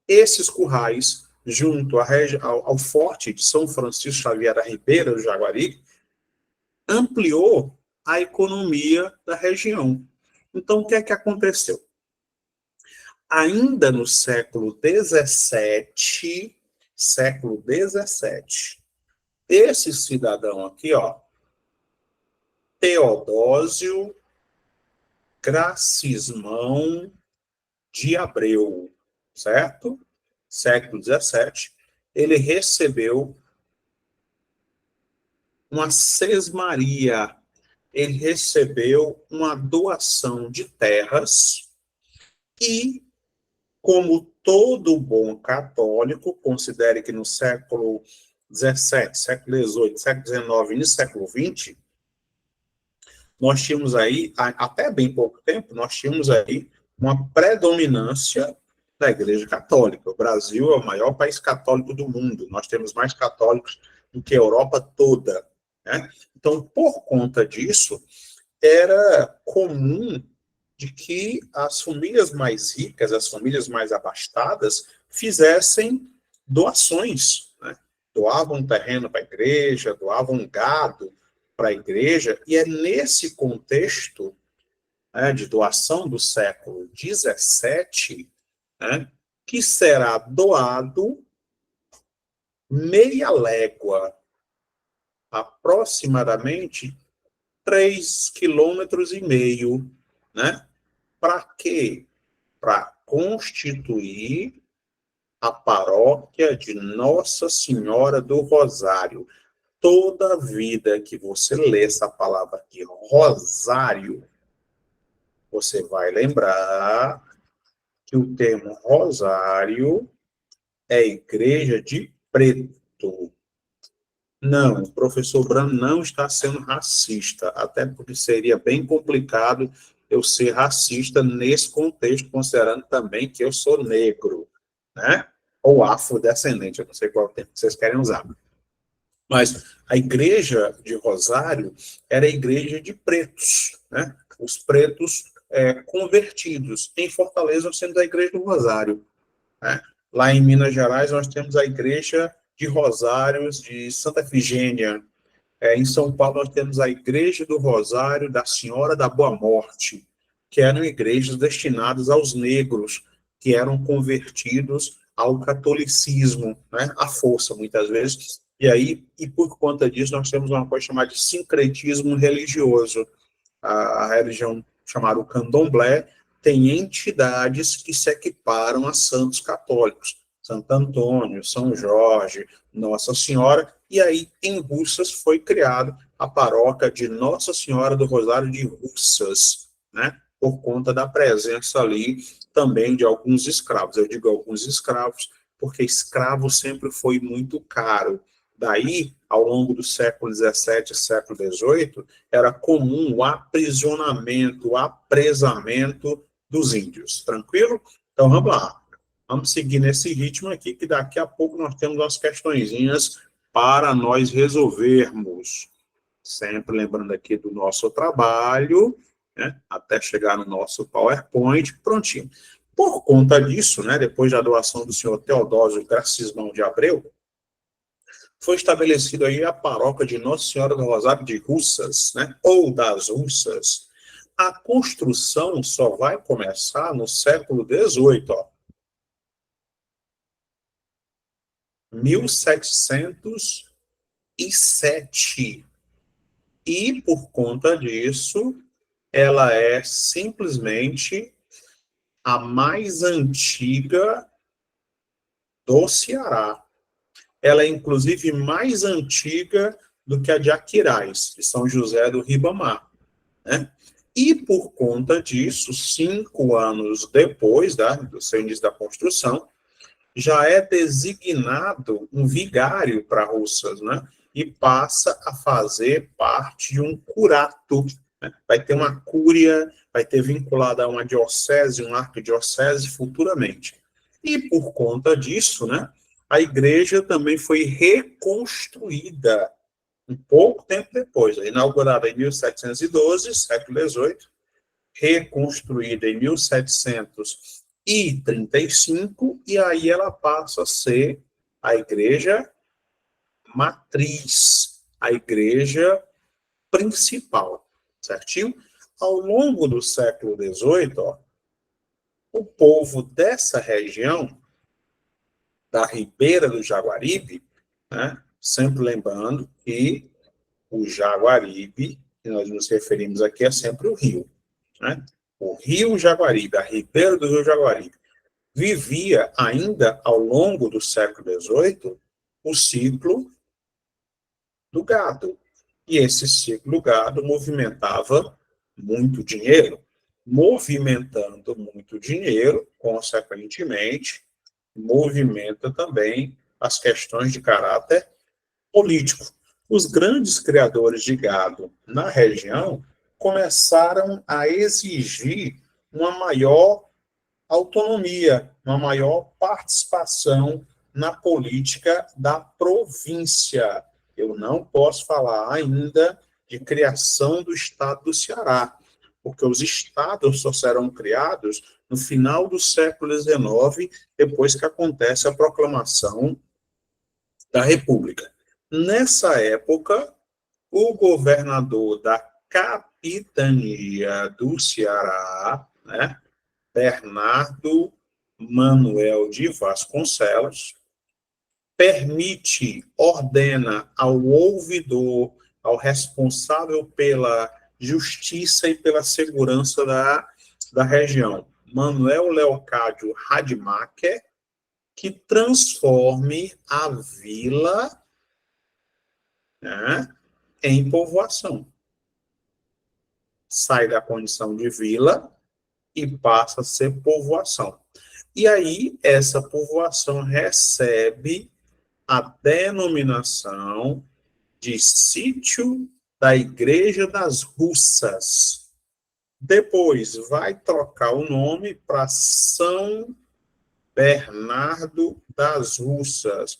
esses currais, junto ao forte de São Francisco Xavier da Ribeira do Jaguaribe, ampliou a economia da região. Então, o que é que aconteceu? Ainda no século XVII, esse cidadão aqui, ó, Teodósio Gracismão de Abreu, certo? Século XVII, ele recebeu uma sesmaria, ele recebeu uma doação de terras e, como todo bom católico, considere que no século XVII, século XVIII, século XIX e no século XX, nós tínhamos aí, até bem pouco tempo, nós tínhamos aí uma predominância da Igreja Católica. O Brasil é o maior país católico do mundo. Nós temos mais católicos do que a Europa toda, né? Então, por conta disso, era comum de que as famílias mais ricas, as famílias mais abastadas, fizessem doações, né? Doavam terreno para a igreja, doavam gado para a igreja, e é nesse contexto, né, de doação do século XVII, né, que será doado meia légua, aproximadamente 3,5 km, né? Para quê? Para constituir a paróquia de Nossa Senhora do Rosário. Toda vida que você lê essa palavra aqui, Rosário, você vai lembrar que o termo Rosário é igreja de preto. Não, o professor Bran não está sendo racista, até porque seria bem complicado eu ser racista nesse contexto, considerando também que eu sou negro, né? Ou afrodescendente, eu não sei qual é o termo que vocês querem usar. Mas a igreja de Rosário era a igreja de pretos, né? Os pretos convertidos. Em Fortaleza, nós temos a igreja do Rosário, né? Lá em Minas Gerais, nós temos a igreja de Rosários de Santa Efigênia. Em São Paulo, nós temos a Igreja do Rosário da Senhora da Boa Morte, que eram igrejas destinadas aos negros, que eram convertidos ao catolicismo, né, à força, muitas vezes. E aí, e por conta disso, nós temos uma coisa chamada de sincretismo religioso. A religião chamada o candomblé tem entidades que se equiparam a santos católicos. Santo Antônio, São Jorge, Nossa Senhora, e aí em Russas foi criado a paróquia de Nossa Senhora do Rosário de Russas, né? Por conta da presença ali também de alguns escravos. Eu digo alguns escravos, porque escravo sempre foi muito caro. Daí, ao longo do século XVII e século XVIII, era comum o aprisionamento, o apresamento dos índios. Tranquilo? Então, vamos lá. Vamos seguir nesse ritmo aqui, que daqui a pouco nós temos umas questõezinhas para nós resolvermos. Sempre lembrando aqui do nosso trabalho, né, até chegar no nosso PowerPoint, prontinho. Por conta disso, né, depois da doação do senhor Teodósio Gracismão de Abreu, foi estabelecida aí a paróquia de Nossa Senhora do Rosário de Russas, né, ou das Russas. A construção só vai começar no século XVIII, ó. 1707. E, por conta disso, ela é simplesmente a mais antiga do Ceará. Ela é, inclusive, mais antiga do que a de Aquiraz, de São José do Ribamar, né? E, por conta disso, 5 anos depois do seu início da construção, já é designado um vigário para Russas, né? E passa a fazer parte de um curato, né? Vai ter uma cúria, vai ter vinculada a uma diocese, uma arquidiocese futuramente. E por conta disso, né, a igreja também foi reconstruída um pouco tempo depois, inaugurada em 1712, século XVIII, reconstruída em 1735, e aí ela passa a ser a igreja matriz, a igreja principal, certinho? Ao longo do século XVIII, ó, o povo dessa região, da Ribeira do Jaguaribe, né, Sempre lembrando que o Jaguaribe, que nós nos referimos aqui, é sempre o rio, né? O rio Jaguaribe, a ribeira do rio Jaguaribe, vivia ainda ao longo do século XVIII o ciclo do gado. E esse ciclo do gado movimentava muito dinheiro. Movimentando muito dinheiro, consequentemente, movimenta também as questões de caráter político. Os grandes criadores de gado na região começaram a exigir uma maior autonomia, uma maior participação na política da província. Eu não posso falar ainda de criação do Estado do Ceará, porque os estados só serão criados no final do século XIX, depois que acontece a proclamação da República. Nessa época, o governador da capitania do Ceará, né, Bernardo Manuel de Vasconcelos, ordena ao ouvidor, ao responsável pela justiça e pela segurança da região, Manuel Leocádio Rademacher, que transforme a vila, né, em povoação. Sai da condição de vila e passa a ser povoação. E aí, essa povoação recebe a denominação de Sítio da Igreja das Russas. Depois vai trocar o nome para São Bernardo das Russas.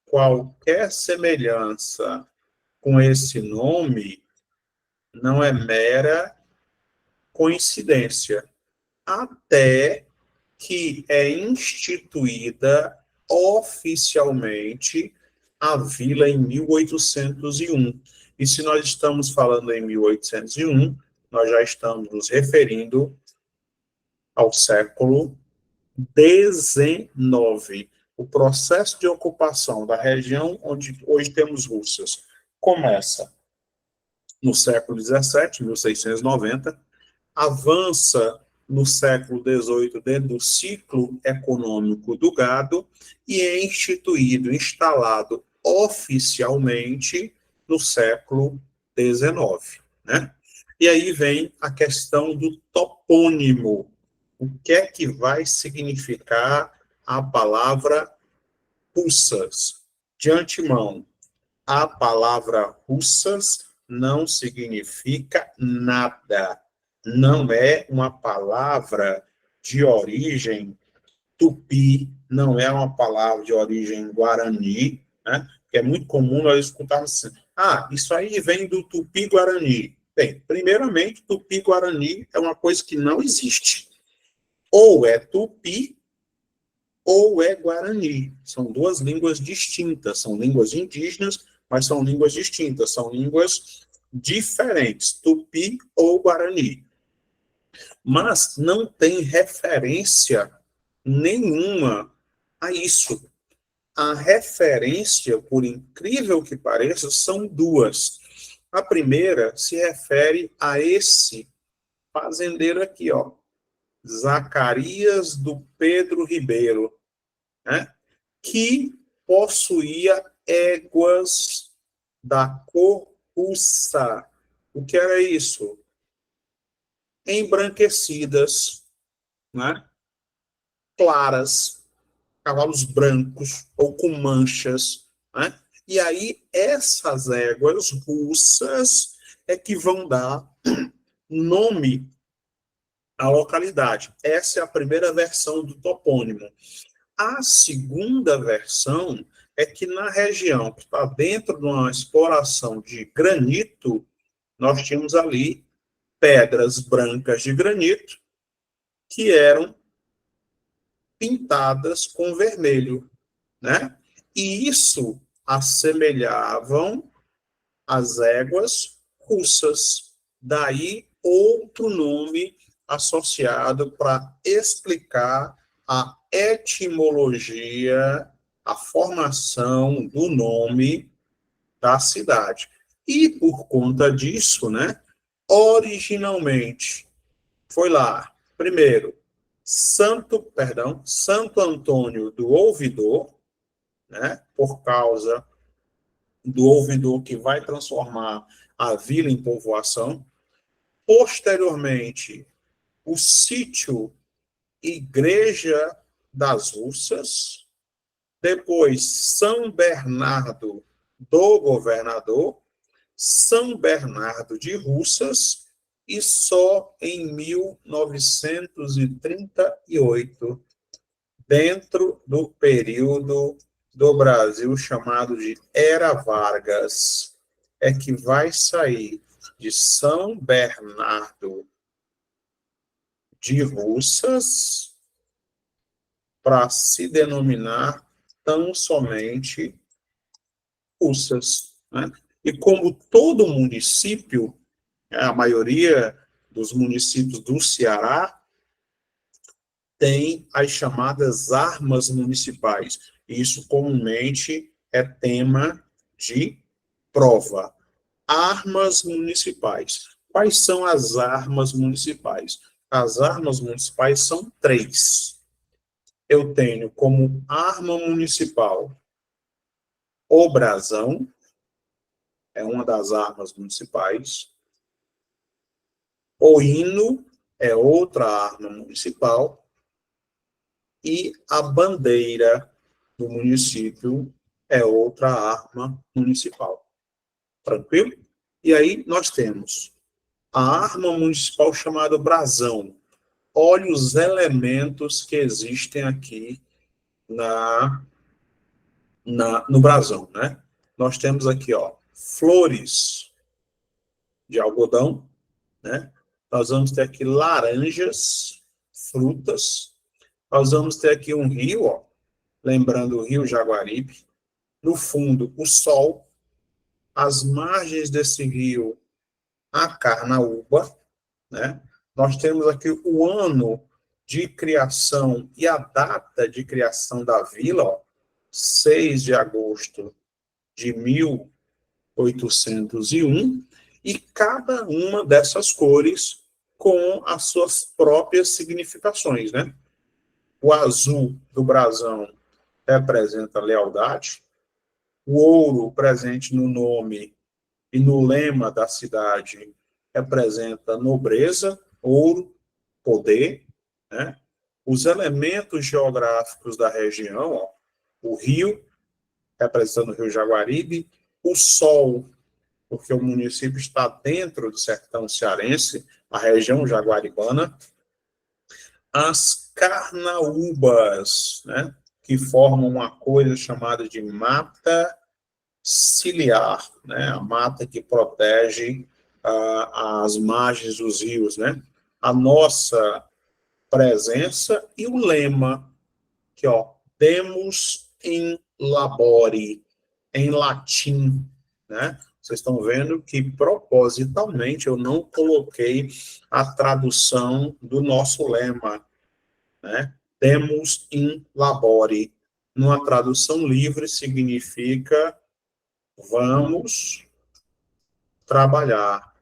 Qualquer semelhança com esse nome não é mera coincidência, até que é instituída oficialmente a vila em 1801. E se nós estamos falando em 1801, nós já estamos nos referindo ao século XIX. O processo de ocupação da região onde hoje temos Russas começa no século XVII, 1690, avança no século XVIII dentro do ciclo econômico do gado e é instalado oficialmente no século XIX, né? E aí vem a questão do topônimo. O que é que vai significar a palavra Russas? De antemão, a palavra Russas não significa nada. Não é uma palavra de origem tupi, não é uma palavra de origem guarani, né? Que é muito comum nós escutarmos assim, isso aí vem do tupi-guarani. Bem, primeiramente, tupi-guarani é uma coisa que não existe. Ou é tupi, ou é guarani. São duas línguas distintas, são línguas indígenas, mas são línguas distintas, são línguas diferentes, tupi ou guarani. Mas não tem referência nenhuma a isso. A referência, por incrível que pareça, são duas. A primeira se refere a esse fazendeiro aqui, ó, Zacarias do Pedro Ribeiro, né, que possuía éguas da cor russa. O que era isso? Embranquecidas, né, claras, cavalos brancos ou com manchas, né? E aí essas éguas russas é que vão dar nome à localidade. Essa é a primeira versão do topônimo. A segunda versão é que na região que está dentro de uma exploração de granito, nós tínhamos ali pedras brancas de granito que eram pintadas com vermelho, né? E isso assemelhavam as éguas russas. Daí outro nome associado para explicar a etimologia a formação do nome da cidade. E por conta disso, né, originalmente, foi lá, primeiro, Santo Antônio do Ouvidor, né, por causa do ouvidor que vai transformar a vila em povoação. Posteriormente, o sítio Igreja das Russas, depois São Bernardo do Governador, São Bernardo de Russas, e só em 1938, dentro do período do Brasil chamado de Era Vargas, é que vai sair de São Bernardo de Russas para se denominar tão somente Russas, né? E como todo município, a maioria dos municípios do Ceará tem as chamadas armas municipais. Isso comumente é tema de prova. Armas municipais. Quais são as armas municipais? As armas municipais são 3. Eu tenho como arma municipal o brasão, é uma das armas municipais. O hino é outra arma municipal. E a bandeira do município é outra arma municipal. Tranquilo? E aí nós temos a arma municipal chamada brasão. Olha os elementos que existem aqui no brasão, né? Nós temos aqui, ó, flores de algodão, né? Nós vamos ter aqui laranjas, frutas. Nós vamos ter aqui um rio, ó, lembrando o rio Jaguaribe. No fundo, o sol. As margens desse rio, a carnaúba, né? Nós temos aqui o ano de criação e a data de criação da vila, ó, 6 de agosto de 1801, e cada uma dessas cores com as suas próprias significações, né? O azul do brasão representa lealdade, o ouro presente no nome e no lema da cidade representa nobreza, ouro, poder, né? Os elementos geográficos da região, ó, o rio, representando o rio Jaguaribe, o sol, porque o município está dentro do sertão cearense, a região jaguaribana, as carnaúbas, né, que formam uma coisa chamada de mata ciliar, né, a mata que protege as margens dos rios, né, a nossa presença, e o lema, que, ó, Demus in labore, em latim, né? Vocês estão vendo que, propositalmente, eu não coloquei a tradução do nosso lema, né? Demus in labore. Numa tradução livre, significa vamos trabalhar.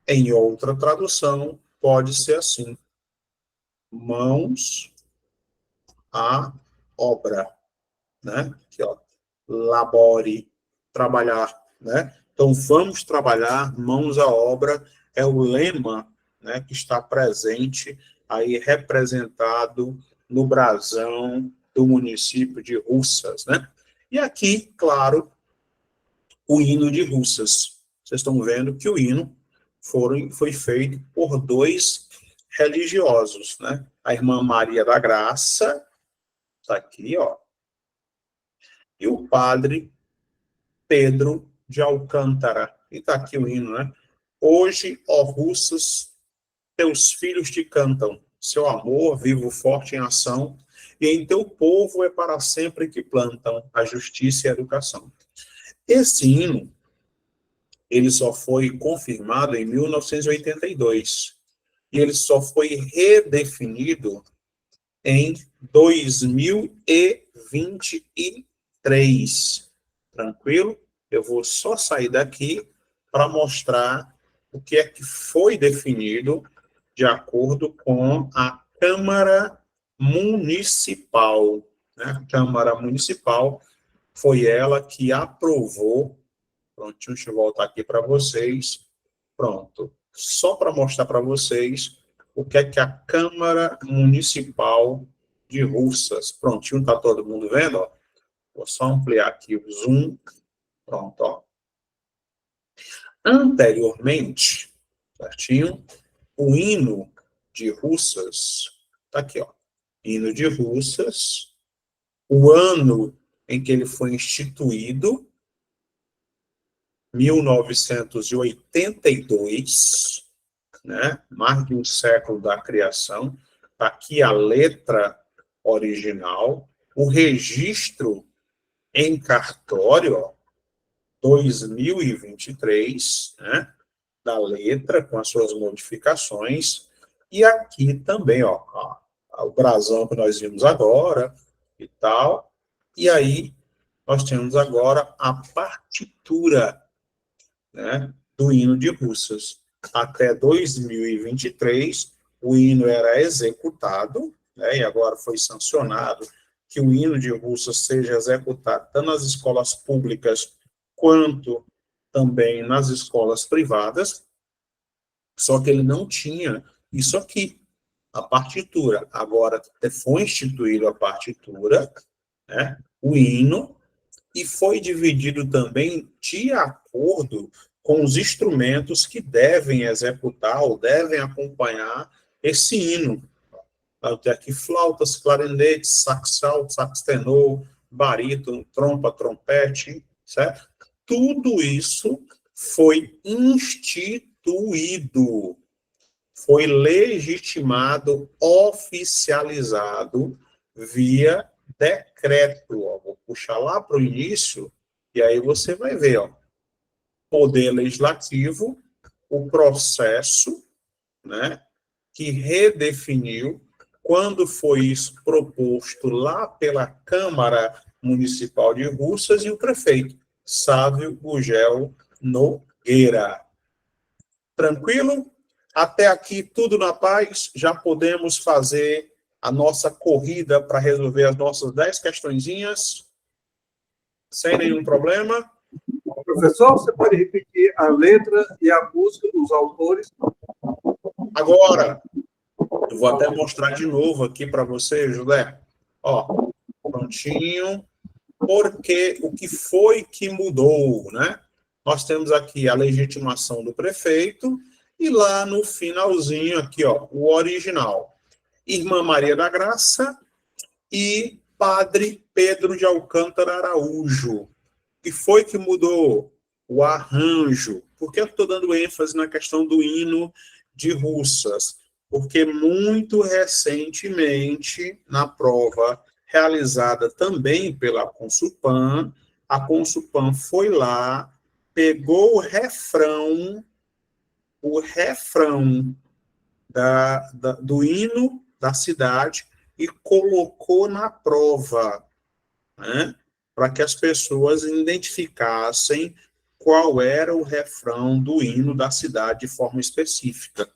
Em outra tradução, pode ser assim: mãos à obra, né? Aqui, ó, labore, trabalhar, né? Então, vamos trabalhar, mãos à obra, é o lema, né, que está presente aí, representado no brasão do município de Russas, né? E aqui, claro, o hino de Russas. Vocês estão vendo que o hino foi feito por 2 religiosos, né? A irmã Maria da Graça, está aqui, ó, e o padre Pedro de Alcântara. E está aqui o hino, né? Hoje, ó Russas, teus filhos te cantam, seu amor vivo forte em ação, e em teu povo é para sempre que plantam a justiça e a educação. Esse hino, ele só foi confirmado em 1982, e ele só foi redefinido em 2023. Tranquilo? Eu vou só sair daqui para mostrar o que é que foi definido de acordo com a Câmara Municipal, né? A Câmara Municipal foi ela que aprovou. Prontinho, deixa eu voltar aqui para vocês. Pronto. Só para mostrar para vocês o que é que a Câmara Municipal de Russas. Prontinho, está todo mundo vendo? Ó. Vou só ampliar aqui o zoom. Pronto, ó. Anteriormente, certinho, o hino de Russas, está aqui, ó. Hino de Russas, o ano em que ele foi instituído, 1982, né? Mais de um século da criação. Está aqui a letra original, o registro em cartório, ó, 2023, né? Da letra, com as suas modificações, e aqui também, ó, o brasão que nós vimos agora, e tal, e aí nós temos agora a partitura, né, do hino de Russas. Até 2023, o hino era executado, né, e agora foi sancionado que o hino de Russas seja executado tanto nas escolas públicas quanto também nas escolas privadas, só que ele não tinha isso aqui, a partitura. Agora foi instituído a partitura, né, o hino, e foi dividido também de acordo com os instrumentos que devem executar ou devem acompanhar esse hino. Tem aqui flautas, clarinetes, sax alto, sax tenor, barítono, trompa, trompete, certo? Tudo isso foi instituído, foi legitimado, oficializado via decreto. Ó. Vou puxar lá para o início, e aí você vai ver, ó, Poder Legislativo, o processo, né, que redefiniu, quando foi isso proposto lá pela Câmara Municipal de Russas e o prefeito, Sávio Gugel Nogueira. Tranquilo? Até aqui tudo na paz, já podemos fazer a nossa corrida para resolver as nossas 10 questõezinhas, sem nenhum problema. Professor, você pode repetir a letra e a música dos autores? Agora, eu vou até mostrar de novo aqui para você, José. Ó, prontinho. Porque o que foi que mudou, né? Nós temos aqui a legitimação do prefeito e lá no finalzinho aqui, ó, o original. Irmã Maria da Graça e Padre Pedro de Alcântara Araújo. O que foi que mudou? O arranjo. Por que eu estou dando ênfase na questão do hino de Russas? Porque muito recentemente, na prova realizada também pela Consulpan, a Consulpan foi lá, pegou o refrão do hino da cidade e colocou na prova, né, para que as pessoas identificassem qual era o refrão do hino da cidade de forma específica.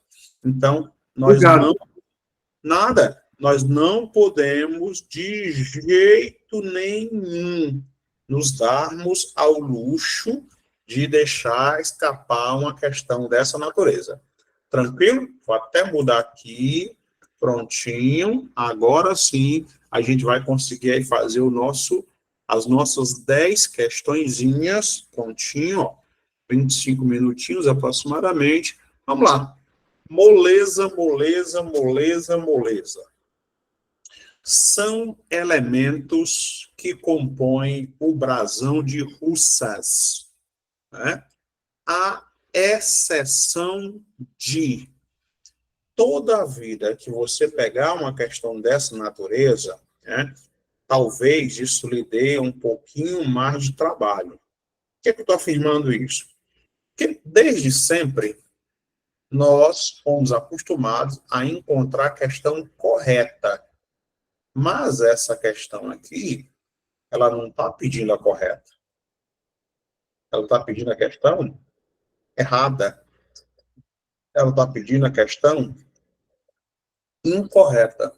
Então, nós não podemos de jeito nenhum nos darmos ao luxo de deixar escapar uma questão dessa natureza. Tranquilo? Vou até mudar aqui, prontinho. Agora sim, a gente vai conseguir aí fazer as nossas 10 questõezinhas, prontinho, ó, 25 minutinhos aproximadamente. Vamos lá. Moleza, moleza, moleza, moleza. São elementos que compõem o brasão de Russas, né? A exceção de toda a vida que você pegar uma questão dessa natureza, né, talvez isso lhe dê um pouquinho mais de trabalho. Por que eu estou afirmando isso? Porque desde sempre nós fomos acostumados a encontrar a questão correta. Mas essa questão aqui, ela não está pedindo a correta. Ela está pedindo a questão errada. Ela está pedindo a questão incorreta.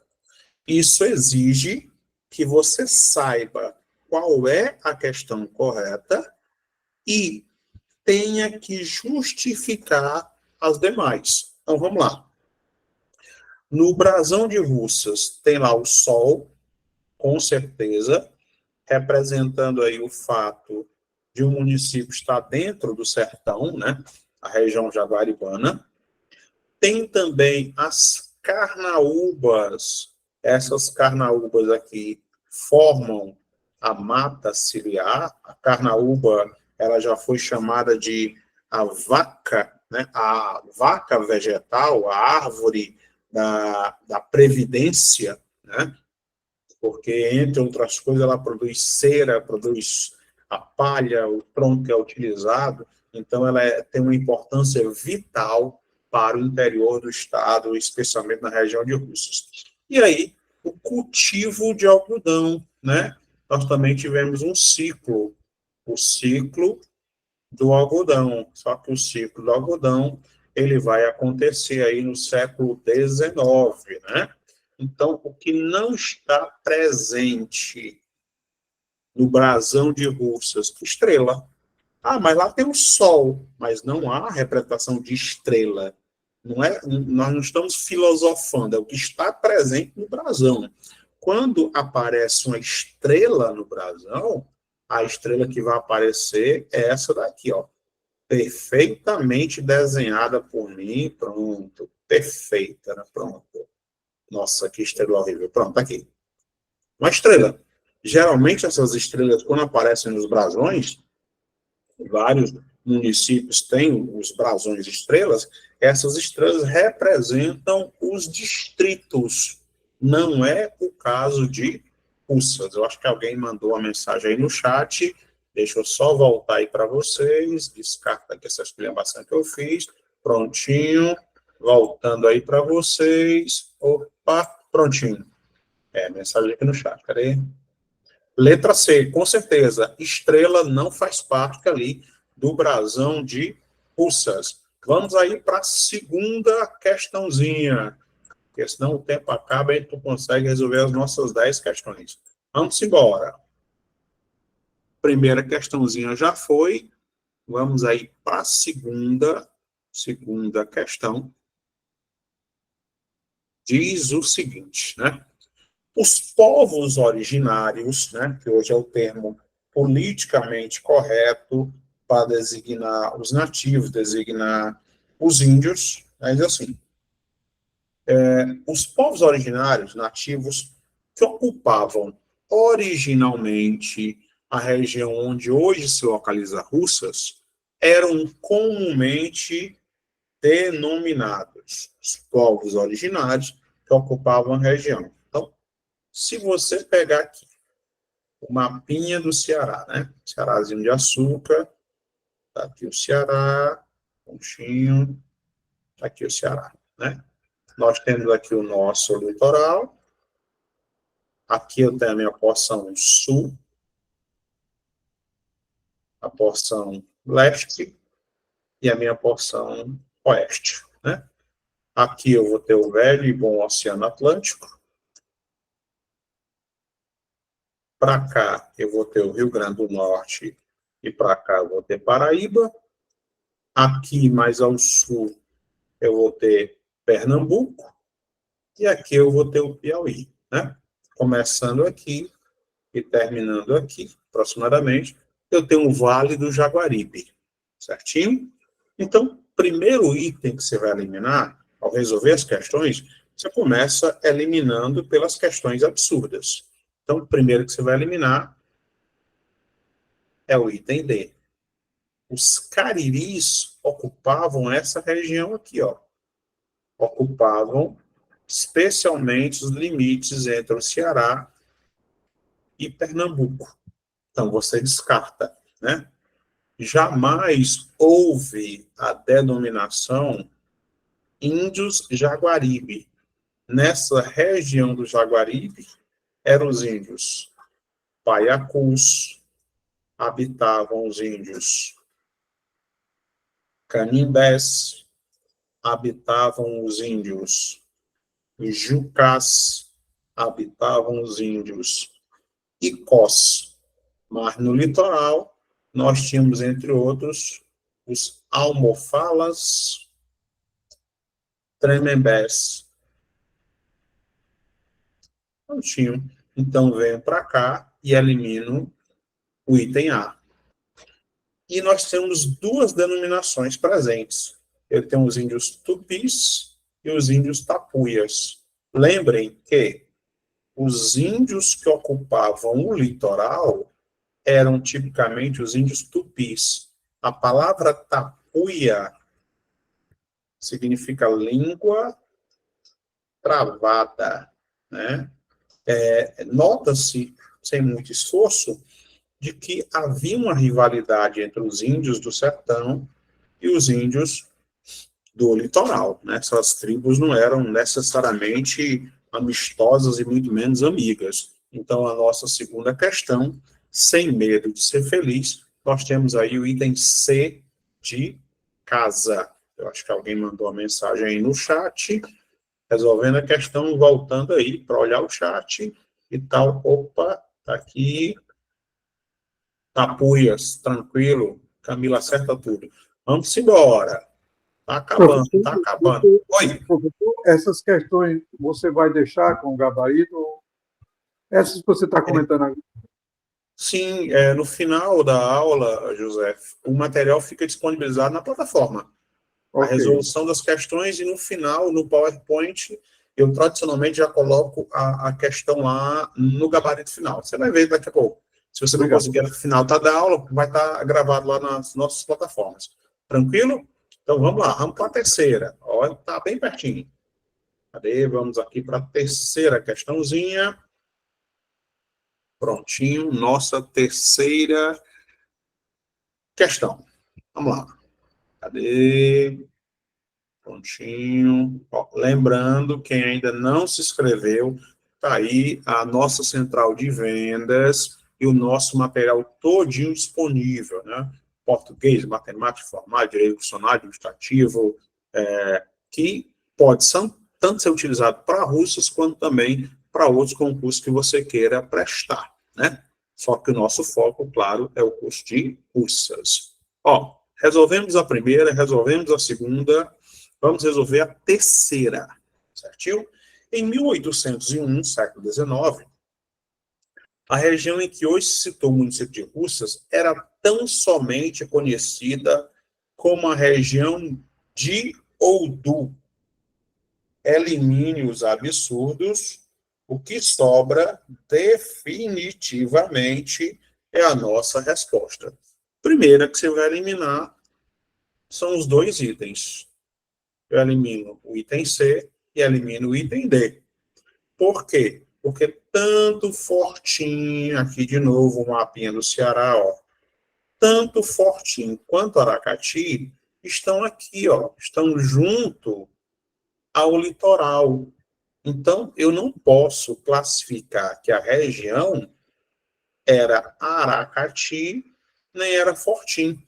Isso exige que você saiba qual é a questão correta e tenha que justificar as demais. Então, vamos lá. No brasão de Russas tem lá o sol, com certeza, representando aí o fato de um município estar dentro do sertão, né? A região jaguaribana. Tem também as carnaúbas. Essas carnaúbas aqui formam a mata ciliar. A carnaúba, ela já foi chamada de a vaca, né? A vaca vegetal, a árvore da previdência, né? Porque, entre outras coisas, ela produz cera, produz a palha, o tronco que é utilizado, então ela tem uma importância vital para o interior do estado, especialmente na região de Russas. E aí, o cultivo de algodão, né? Nós também tivemos um ciclo, o ciclo do algodão, só que o ciclo do algodão, ele vai acontecer aí no século XIX, né? Então, o que não está presente no brasão de Russas? Estrela. Ah, mas lá tem o sol, mas não há representação de estrela. Não é, nós não estamos filosofando, é o que está presente no brasão. Quando aparece uma estrela no brasão, a estrela que vai aparecer é essa daqui, ó. Perfeitamente desenhada por mim, pronto. Perfeita, né? Pronto. Nossa, que estrela horrível. Pronto, tá aqui. Uma estrela. Geralmente, essas estrelas, quando aparecem nos brasões, vários municípios têm os brasões estrelas, essas estrelas representam os distritos. Não é o caso de Russas. Eu acho que alguém mandou uma mensagem aí no chat. Deixa eu só voltar aí para vocês. Descarta aqui essa explicação que eu fiz. Prontinho. Voltando aí para vocês. Opa, prontinho. Mensagem aqui no chat. Cadê? Letra C, com certeza. Estrela não faz parte ali do brasão de Russas. Vamos aí para a segunda questãozinha, porque senão o tempo acaba e tu consegue resolver as nossas 10 questões. Vamos embora. Primeira questãozinha já foi. Vamos aí para a segunda questão. Diz o seguinte, né? Os povos originários, né, que hoje é o termo politicamente correto para designar os nativos, designar os índios, mas assim, os povos originários, nativos, que ocupavam originalmente a região onde hoje se localiza Russas, eram comumente denominados os povos originários que ocupavam a região. Então, se você pegar aqui o mapinha do Ceará, né? Cearazinho de açúcar, tá aqui o Ceará, pontinho, tá aqui o Ceará, né? Nós temos aqui o nosso litoral, aqui eu tenho a minha porção sul, a porção leste e a minha porção oeste, né? Aqui eu vou ter o velho e bom Oceano Atlântico. Para cá eu vou ter o Rio Grande do Norte e para cá eu vou ter Paraíba. Aqui mais ao sul eu vou ter Pernambuco e aqui eu vou ter o Piauí, né? Começando aqui e terminando aqui, aproximadamente, eu tenho o Vale do Jaguaribe, certinho? Então, primeiro item que você vai eliminar, ao resolver as questões, você começa eliminando pelas questões absurdas. Então, o primeiro que você vai eliminar é o item D. Os cariris ocupavam essa região aqui, ó. Ocupavam especialmente os limites entre o Ceará e Pernambuco. Então, você descarta, né? Jamais houve a denominação índios Jaguaribe. Nessa região do Jaguaribe, eram os índios paiacus, habitavam os índios canimbés, habitavam os índios jucás, habitavam os índios icós. Mas no litoral, nós tínhamos, entre outros, os almofalas, tremembés. Não tinham. Então, venho para cá e elimino o item A. E nós temos duas denominações presentes. Eu tenho os índios tupis e os índios tapuias. Lembrem que os índios que ocupavam o litoral eram tipicamente os índios tupis. A palavra tapuia significa língua travada, né? Nota-se, sem muito esforço, de que havia uma rivalidade entre os índios do sertão e os índios do litoral, né? Essas tribos não eram necessariamente amistosas e muito menos amigas. Então, a nossa segunda questão, sem medo de ser feliz, nós temos aí o item C de casa. Eu acho que alguém mandou uma mensagem aí no chat, resolvendo a questão, voltando aí para olhar o chat e tal. Opa, tá aqui. Tapuias, tranquilo. Camila acerta tudo. Vamos embora. Tá acabando, tá acabando. Oi. Professor, essas questões você vai deixar com o gabarito? Essas que você está comentando agora? Sim, no final da aula, José, o material fica disponibilizado na plataforma. A resolução das questões e no final, no PowerPoint, eu tradicionalmente já coloco a questão lá no gabarito final. Você vai ver daqui a pouco. Se você não conseguir no final da aula, vai estar gravado lá nas nossas plataformas. Tranquilo? Então vamos lá, vamos para a terceira. Olha, está bem pertinho. Cadê? Vamos aqui para a terceira questãozinha. Prontinho, nossa terceira questão. Vamos lá. Cadê? Prontinho. Ó, lembrando, quem ainda não se inscreveu, está aí a nossa central de vendas e o nosso material todinho disponível, né? Português, matemática, informática, direito constitucional, administrativo, que pode tanto ser utilizado para russas, quanto também para outros concursos que você queira prestar, né? Só que o nosso foco, claro, é o curso de russas. Ó, resolvemos a primeira, resolvemos a segunda, vamos resolver a terceira, certinho? Em 1801, século XIX, a região em que hoje se citou o município de Russas era tão somente conhecida como a região de ou do. Elimine os absurdos, o que sobra definitivamente é a nossa resposta. Primeira que você vai eliminar são os dois itens. Eu elimino o item C e elimino o item D. Por quê? Porque tanto Fortim, aqui de novo o mapinha do Ceará, ó, tanto Fortim quanto Aracati estão aqui, ó, estão junto ao litoral. Então, eu não posso classificar que a região era Aracati, nem era Fortim.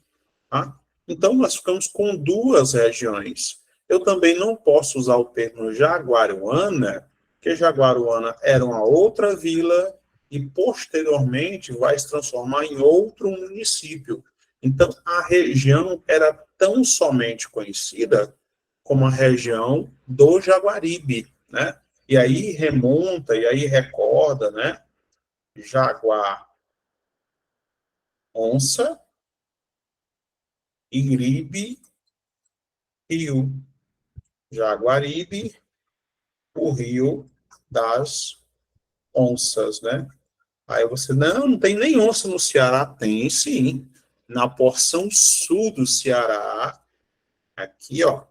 Tá? Então, nós ficamos com duas regiões. Eu também não posso usar o termo Jaguaruana, porque Jaguaruana era uma outra vila e, posteriormente, vai se transformar em outro município. Então, a região era tão somente conhecida como a região do Jaguaribe, né? E aí remonta, e aí recorda, né? Jaguar, onça, Iribe, rio. Jaguaribe, o rio das onças, né? Aí você, não tem nem onça no Ceará. Tem, sim. Na porção sul do Ceará, aqui, ó,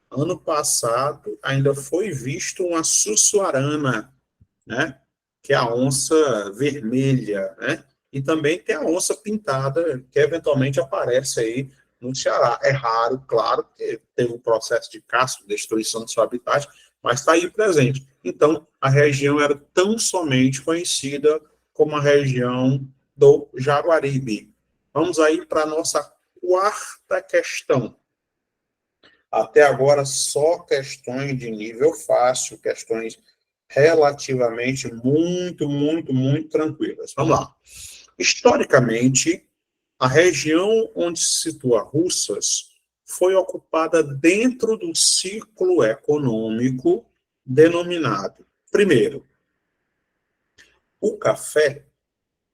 ano passado, ainda foi visto uma sussuarana, né? Que é a onça vermelha, né? E também tem a onça pintada, que eventualmente aparece aí no Ceará. É raro, claro, porque teve um processo de caça, destruição do seu habitat, mas está aí presente. Então, a região era tão somente conhecida como a região do Jaguaribe. Vamos aí para a nossa quarta questão. Até agora, só questões de nível fácil, questões relativamente muito tranquilas. Vamos lá. Historicamente, a região onde se situa Russas foi ocupada dentro do ciclo econômico denominado, primeiro, o café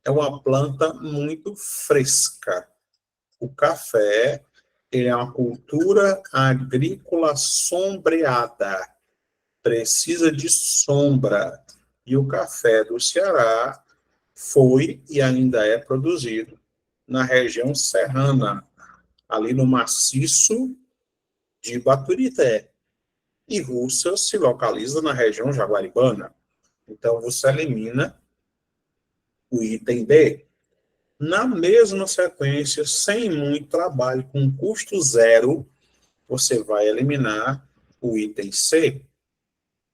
é uma planta muito fresca. O café é uma cultura agrícola sombreada, precisa de sombra. E o café do Ceará foi e ainda é produzido na região serrana, ali no maciço de Baturité. E Russas se localiza na região jaguaribana. Então, você elimina o item B. Na mesma sequência, sem muito trabalho, com custo zero, você vai eliminar o item C.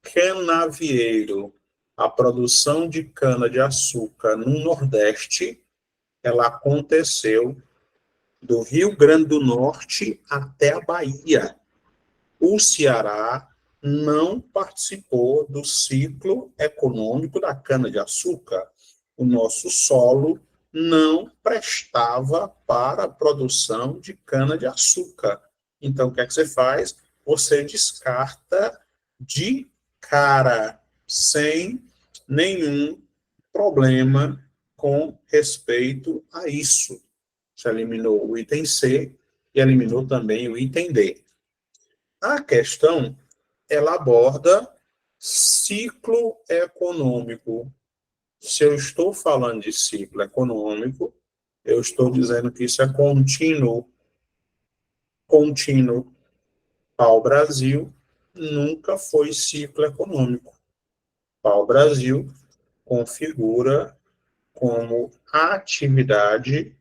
Canavieiro. A produção de cana-de-açúcar no Nordeste, ela aconteceu do Rio Grande do Norte até a Bahia. O Ceará não participou do ciclo econômico da cana-de-açúcar. O nosso solo não prestava para a produção de cana-de-açúcar. Então, o que é que você faz? Você descarta de cara, sem nenhum problema com respeito a isso. Você eliminou o item C e eliminou também o item D. A questão, ela aborda ciclo econômico. Se eu estou falando de ciclo econômico, eu estou dizendo que isso é contínuo. Contínuo. Pau-Brasil nunca foi ciclo econômico. Pau-Brasil configura como atividade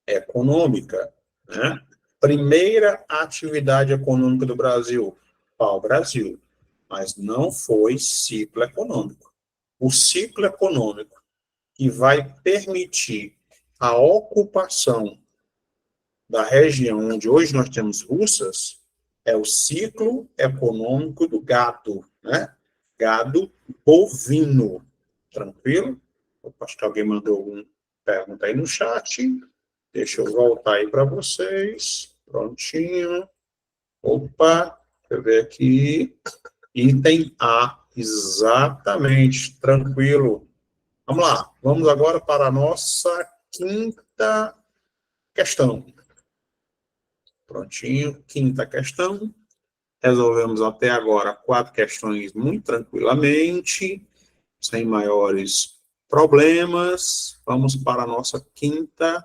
econômica, né? Primeira atividade econômica do Brasil, pau-brasil, mas não foi ciclo econômico. O ciclo econômico que vai permitir a ocupação da região onde hoje nós temos Russas é o ciclo econômico do gado, né? Gado bovino. Tranquilo? Opa, acho que alguém mandou alguma pergunta aí no chat. Deixa eu voltar aí para vocês. Prontinho. Opa, deixa eu ver aqui. Item A. Exatamente. Tranquilo. Vamos lá. Vamos agora para a nossa quinta questão. Prontinho. Quinta questão. Resolvemos até agora 4 questões muito tranquilamente, sem maiores problemas. Vamos para a nossa quinta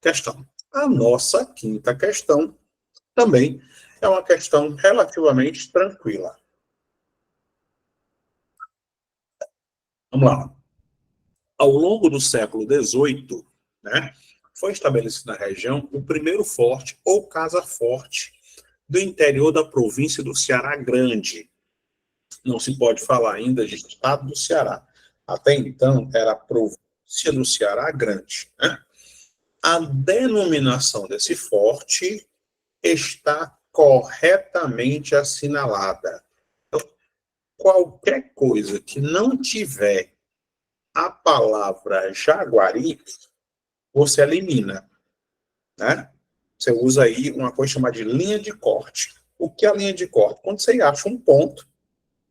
questão. A nossa quinta questão também é uma questão relativamente tranquila. Vamos lá. Ao longo do século XVIII, né, foi estabelecido na região o primeiro forte ou casa-forte do interior da província do Ceará Grande. Não se pode falar ainda de estado do Ceará. Até então, era a província do Ceará Grande, né? A denominação desse forte está corretamente assinalada. Então, qualquer coisa que não tiver a palavra Jaguaribe, você elimina, né? Você usa aí uma coisa chamada de linha de corte. O que é a linha de corte? Quando você acha um ponto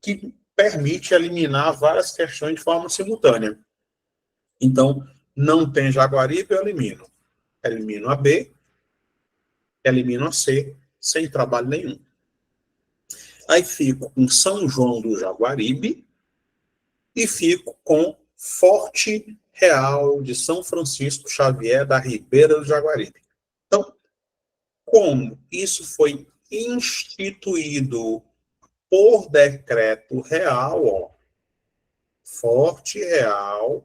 que permite eliminar várias questões de forma simultânea. Então, não tem Jaguaribe, eu elimino. Elimino a B, elimino a C, sem trabalho nenhum. Aí fico com São João do Jaguaribe e fico com Forte Real de São Francisco Xavier da Ribeira do Jaguaribe. Então, como isso foi instituído por decreto real, ó, Forte Real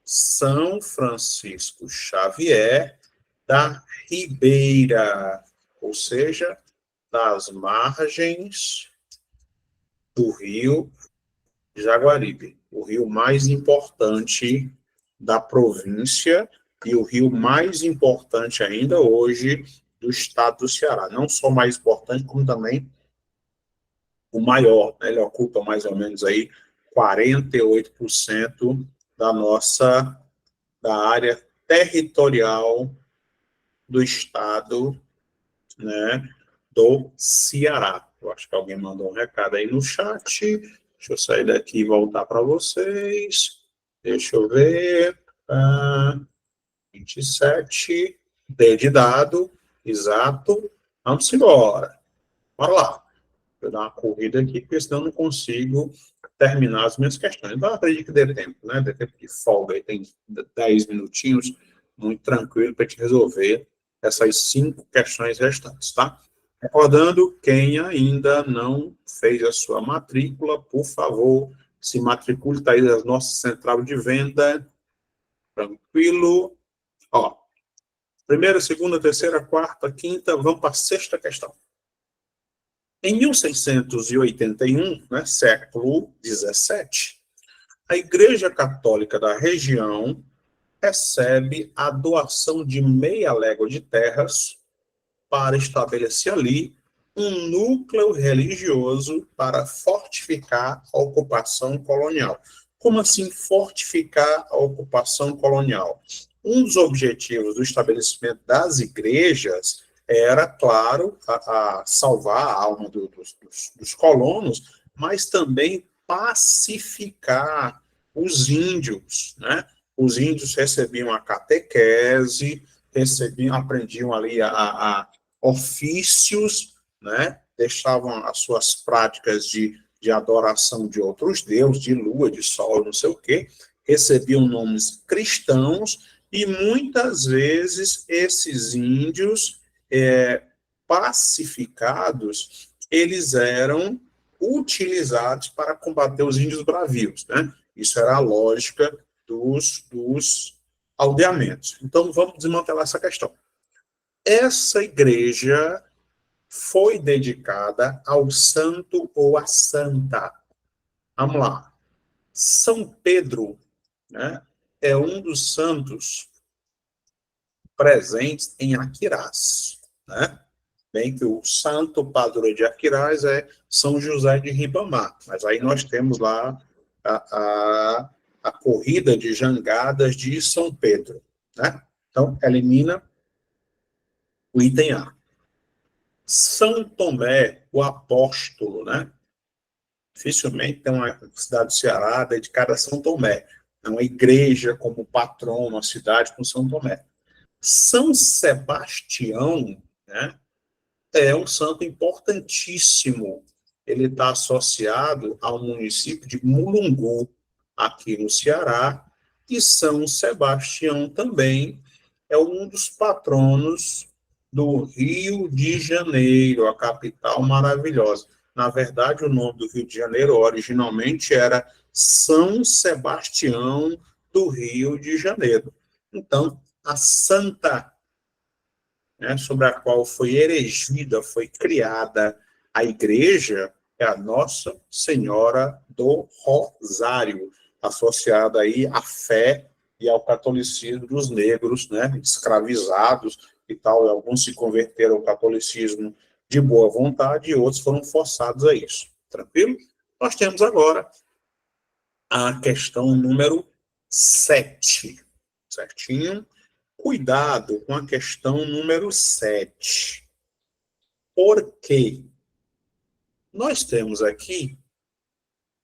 São Francisco Xavier da Ribeira, ou seja, das margens do rio Jaguaribe, o rio mais importante da província e o rio mais importante ainda hoje do estado do Ceará. Não só mais importante, como também o maior, né? Ele ocupa mais ou menos aí 48% da área territorial do estado, né, do Ceará. Eu acho que alguém mandou um recado aí no chat. Deixa eu sair daqui e voltar para vocês. Deixa eu ver. 27. D de dado. Exato. Vamos embora. Bora lá. Vou dar uma corrida aqui, porque senão eu não consigo terminar as minhas questões. Então, eu acredito que dê tempo, né? Dê tempo de folga. Aí tem 10 minutinhos, muito tranquilo para te resolver essas 5 questões restantes, tá? Recordando, quem ainda não fez a sua matrícula, por favor, se matricule, está aí na nossa central de venda, tranquilo. Ó, primeira, segunda, terceira, quarta, quinta, vamos para a sexta questão. Em 1681, né, século XVII, a Igreja Católica da região recebe a doação de meia légua de terras para estabelecer ali um núcleo religioso para fortificar a ocupação colonial. Como assim fortificar a ocupação colonial? Um dos objetivos do estabelecimento das igrejas era, claro, a salvar a alma dos colonos, mas também pacificar os índios, né? Os índios recebiam a catequese, aprendiam ali a ofícios, né? Deixavam as suas práticas de adoração de outros deuses, de lua, de sol, não sei o quê, recebiam nomes cristãos e muitas vezes esses índios pacificados, eles eram utilizados para combater os índios bravios, né? Isso era a lógica dos aldeamentos. Então, vamos desmantelar essa questão. Essa igreja foi dedicada ao santo ou à santa. Vamos lá. São Pedro, né, é um dos santos presentes em Aquirás, né? Bem que o santo padroeiro de Aquirás é São José de Ribamar, mas aí nós temos lá a corrida de jangadas de São Pedro, né? Então, elimina o item A. São Tomé, o apóstolo, né? Dificilmente tem uma cidade do Ceará dedicada a São Tomé. É uma igreja como patrono, uma cidade com São Tomé. São Sebastião, né, é um santo importantíssimo. Ele está associado ao município de Mulungu, aqui no Ceará, e São Sebastião também é um dos patronos do Rio de Janeiro, a capital maravilhosa. Na verdade, o nome do Rio de Janeiro originalmente era São Sebastião do Rio de Janeiro. Então, a santa, né, sobre a qual foi erigida, foi criada a igreja, é a Nossa Senhora do Rosário, associada aí à fé e ao catolicismo dos negros, né, escravizados e tal. Alguns se converteram ao catolicismo de boa vontade e outros foram forçados a isso. Tranquilo? Nós temos agora a questão número 7. Certinho? Cuidado com a questão número 7. Por quê? Nós temos aqui,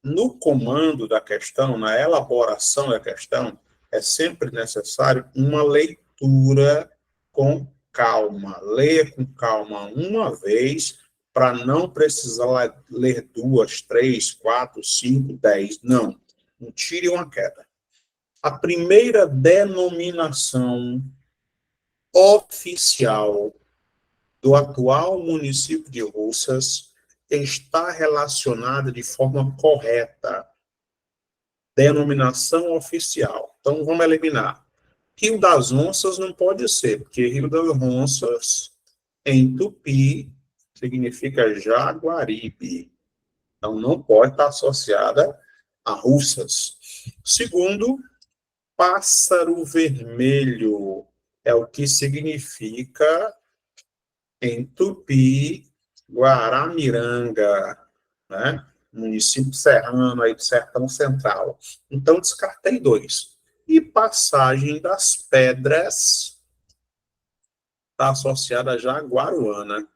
no comando da questão, na elaboração da questão, é sempre necessário uma leitura com calma. Leia com calma uma vez, para não precisar ler 2, 3, 4, 5, 10. Não. Um tiro e uma queda. A primeira denominação oficial do atual município de Russas está relacionada de forma correta. Denominação oficial. Então, vamos eliminar. Rio das Onças não pode ser, porque Rio das Onças, em Tupi, significa Jaguaribe. Então, não pode estar associada a russas. Segundo, pássaro vermelho é o que significa, em Tupi, Guaramiranga, né? Município serrano aí do Sertão Central. Então, descartei 2. E Passagem das Pedras está associada a Jaguaruana.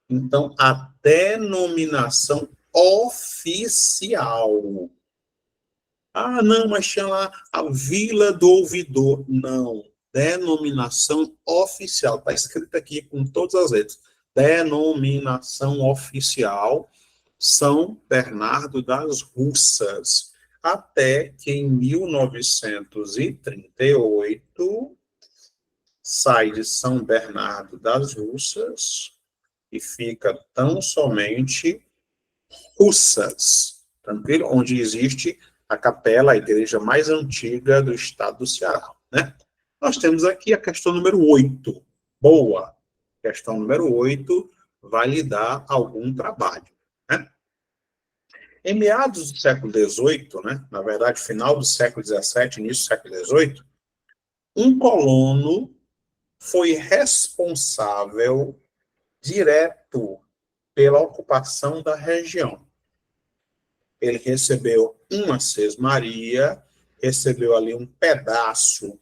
Então, a denominação oficial. Ah, não, mas tinha lá a Vila do Ouvidor. Não, denominação oficial. Está escrito aqui com todas as letras. Denominação oficial São Bernardo das Russas. Até que em 1938 sai de São Bernardo das Russas e fica tão somente Russas, tranquilo? Onde existe a capela, a igreja mais antiga do estado do Ceará, né? Nós temos aqui a questão número 8. Boa. Questão número 8 vai lhe dar algum trabalho, né? Em meados do século XVIII, né, na verdade, final do século XVII, início do século XVIII, um colono foi responsável direto pela ocupação da região. Ele recebeu uma sesmaria, recebeu ali um pedaço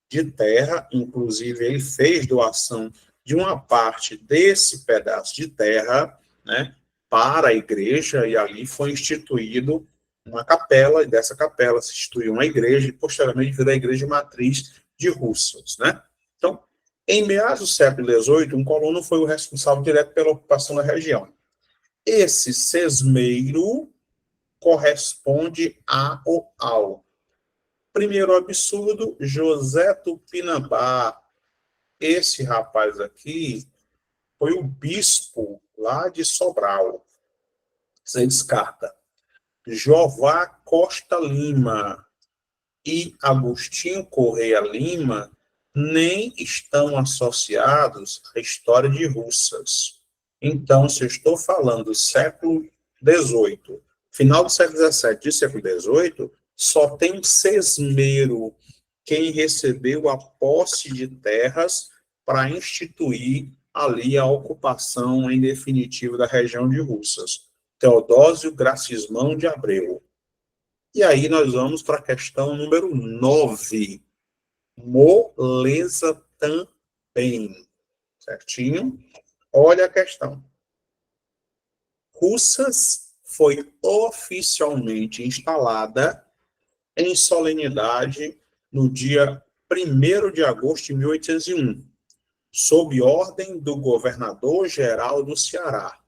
de terra, inclusive ele fez doação de uma parte desse pedaço de terra, né, para a igreja, e ali foi instituído uma capela, e dessa capela se instituiu uma igreja, e posteriormente virou a igreja matriz de Russas, né? Então, em meados do século XVIII, um colono foi o responsável direto pela ocupação da região. Esse sesmeiro corresponde a ou ao. Primeiro absurdo, José Tupinambá. Esse rapaz aqui foi o bispo lá de Sobral. Você descarta. Jová Costa Lima e Agostinho Correia Lima nem estão associados à história de Russas. Então, se eu estou falando do século XVIII, final do século XVII e século XVIII, só tem um sesmeiro, quem recebeu a posse de terras para instituir ali a ocupação em definitivo da região de Russas. Teodósio Gracismão de Abreu. E aí nós vamos para a questão número 9. Moleza também. Certinho? Olha a questão. Russas foi oficialmente instalada em solenidade no dia 1º de agosto de 1801, sob ordem do governador-geral do Ceará.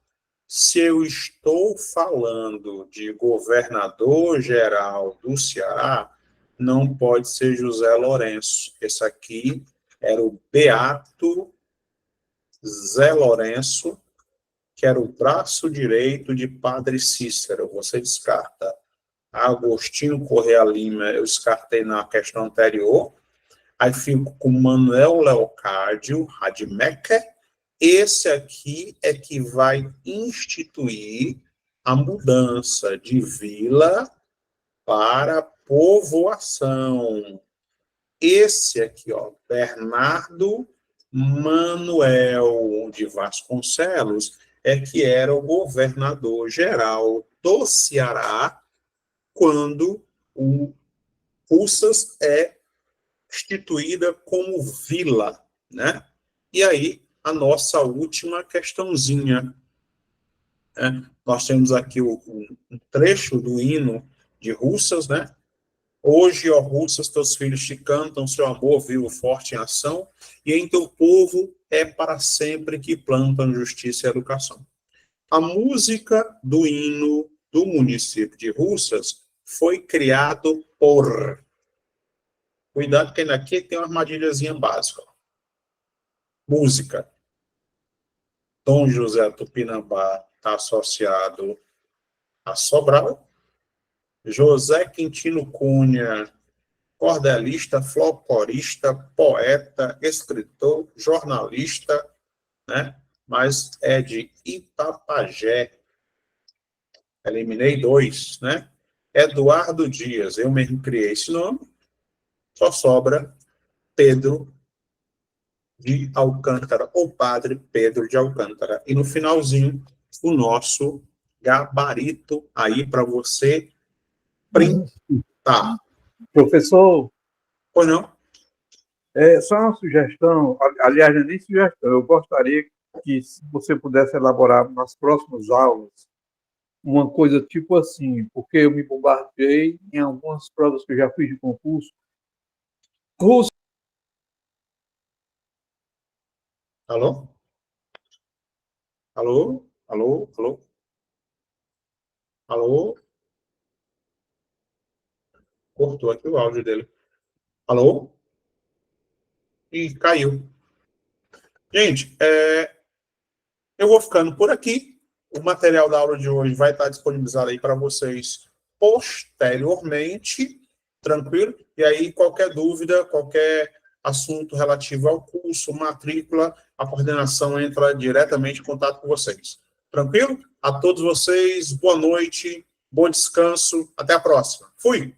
Se eu estou falando de governador-geral do Ceará, não pode ser José Lourenço. Esse aqui era o Beato Zé Lourenço, que era o braço direito de Padre Cícero. Você descarta. Agostinho Correia Lima, eu descartei na questão anterior. Aí fico com Manuel Leocádio Rademacher. Esse aqui é que vai instituir a mudança de vila para povoação. Esse aqui, ó, Bernardo Manuel de Vasconcelos, é que era o governador-geral do Ceará quando o Russas é instituída como vila, né? E aí, a nossa última questãozinha. Né? Nós temos aqui um trecho do hino de Russas, né? Hoje, ó Russas, teus filhos te cantam, seu amor vivo forte em ação, e em teu povo é para sempre que plantam justiça e educação. A música do hino do município de Russas foi criado por... Cuidado que aqui tem uma armadilhazinha básica. Música. Dom José Tupinambá está associado a Sobral. José Quintino Cunha, cordelista, folclorista, poeta, escritor, jornalista, né? mas é de Itapajé. Eliminei 2, né? Eduardo Dias, eu mesmo criei esse nome, só sobra Pedro de Alcântara, ou Padre Pedro de Alcântara. E no finalzinho, o nosso gabarito aí para você printar. Professor, Pois não? só uma sugestão, aliás, não é nem sugestão, eu gostaria que se você pudesse elaborar nas próximas aulas uma coisa tipo assim, porque eu me bombardeei em algumas provas que eu já fiz de concurso. Russo, Alô? Alô? Alô? Alô? Alô? Cortou aqui o áudio dele. Alô? E caiu. Gente, eu vou ficando por aqui. O material da aula de hoje vai estar disponibilizado aí para vocês posteriormente, tranquilo? E aí, qualquer dúvida, qualquer assunto relativo ao curso, matrícula, a coordenação entra diretamente em contato com vocês. Tranquilo? A todos vocês, boa noite, bom descanso, até a próxima. Fui!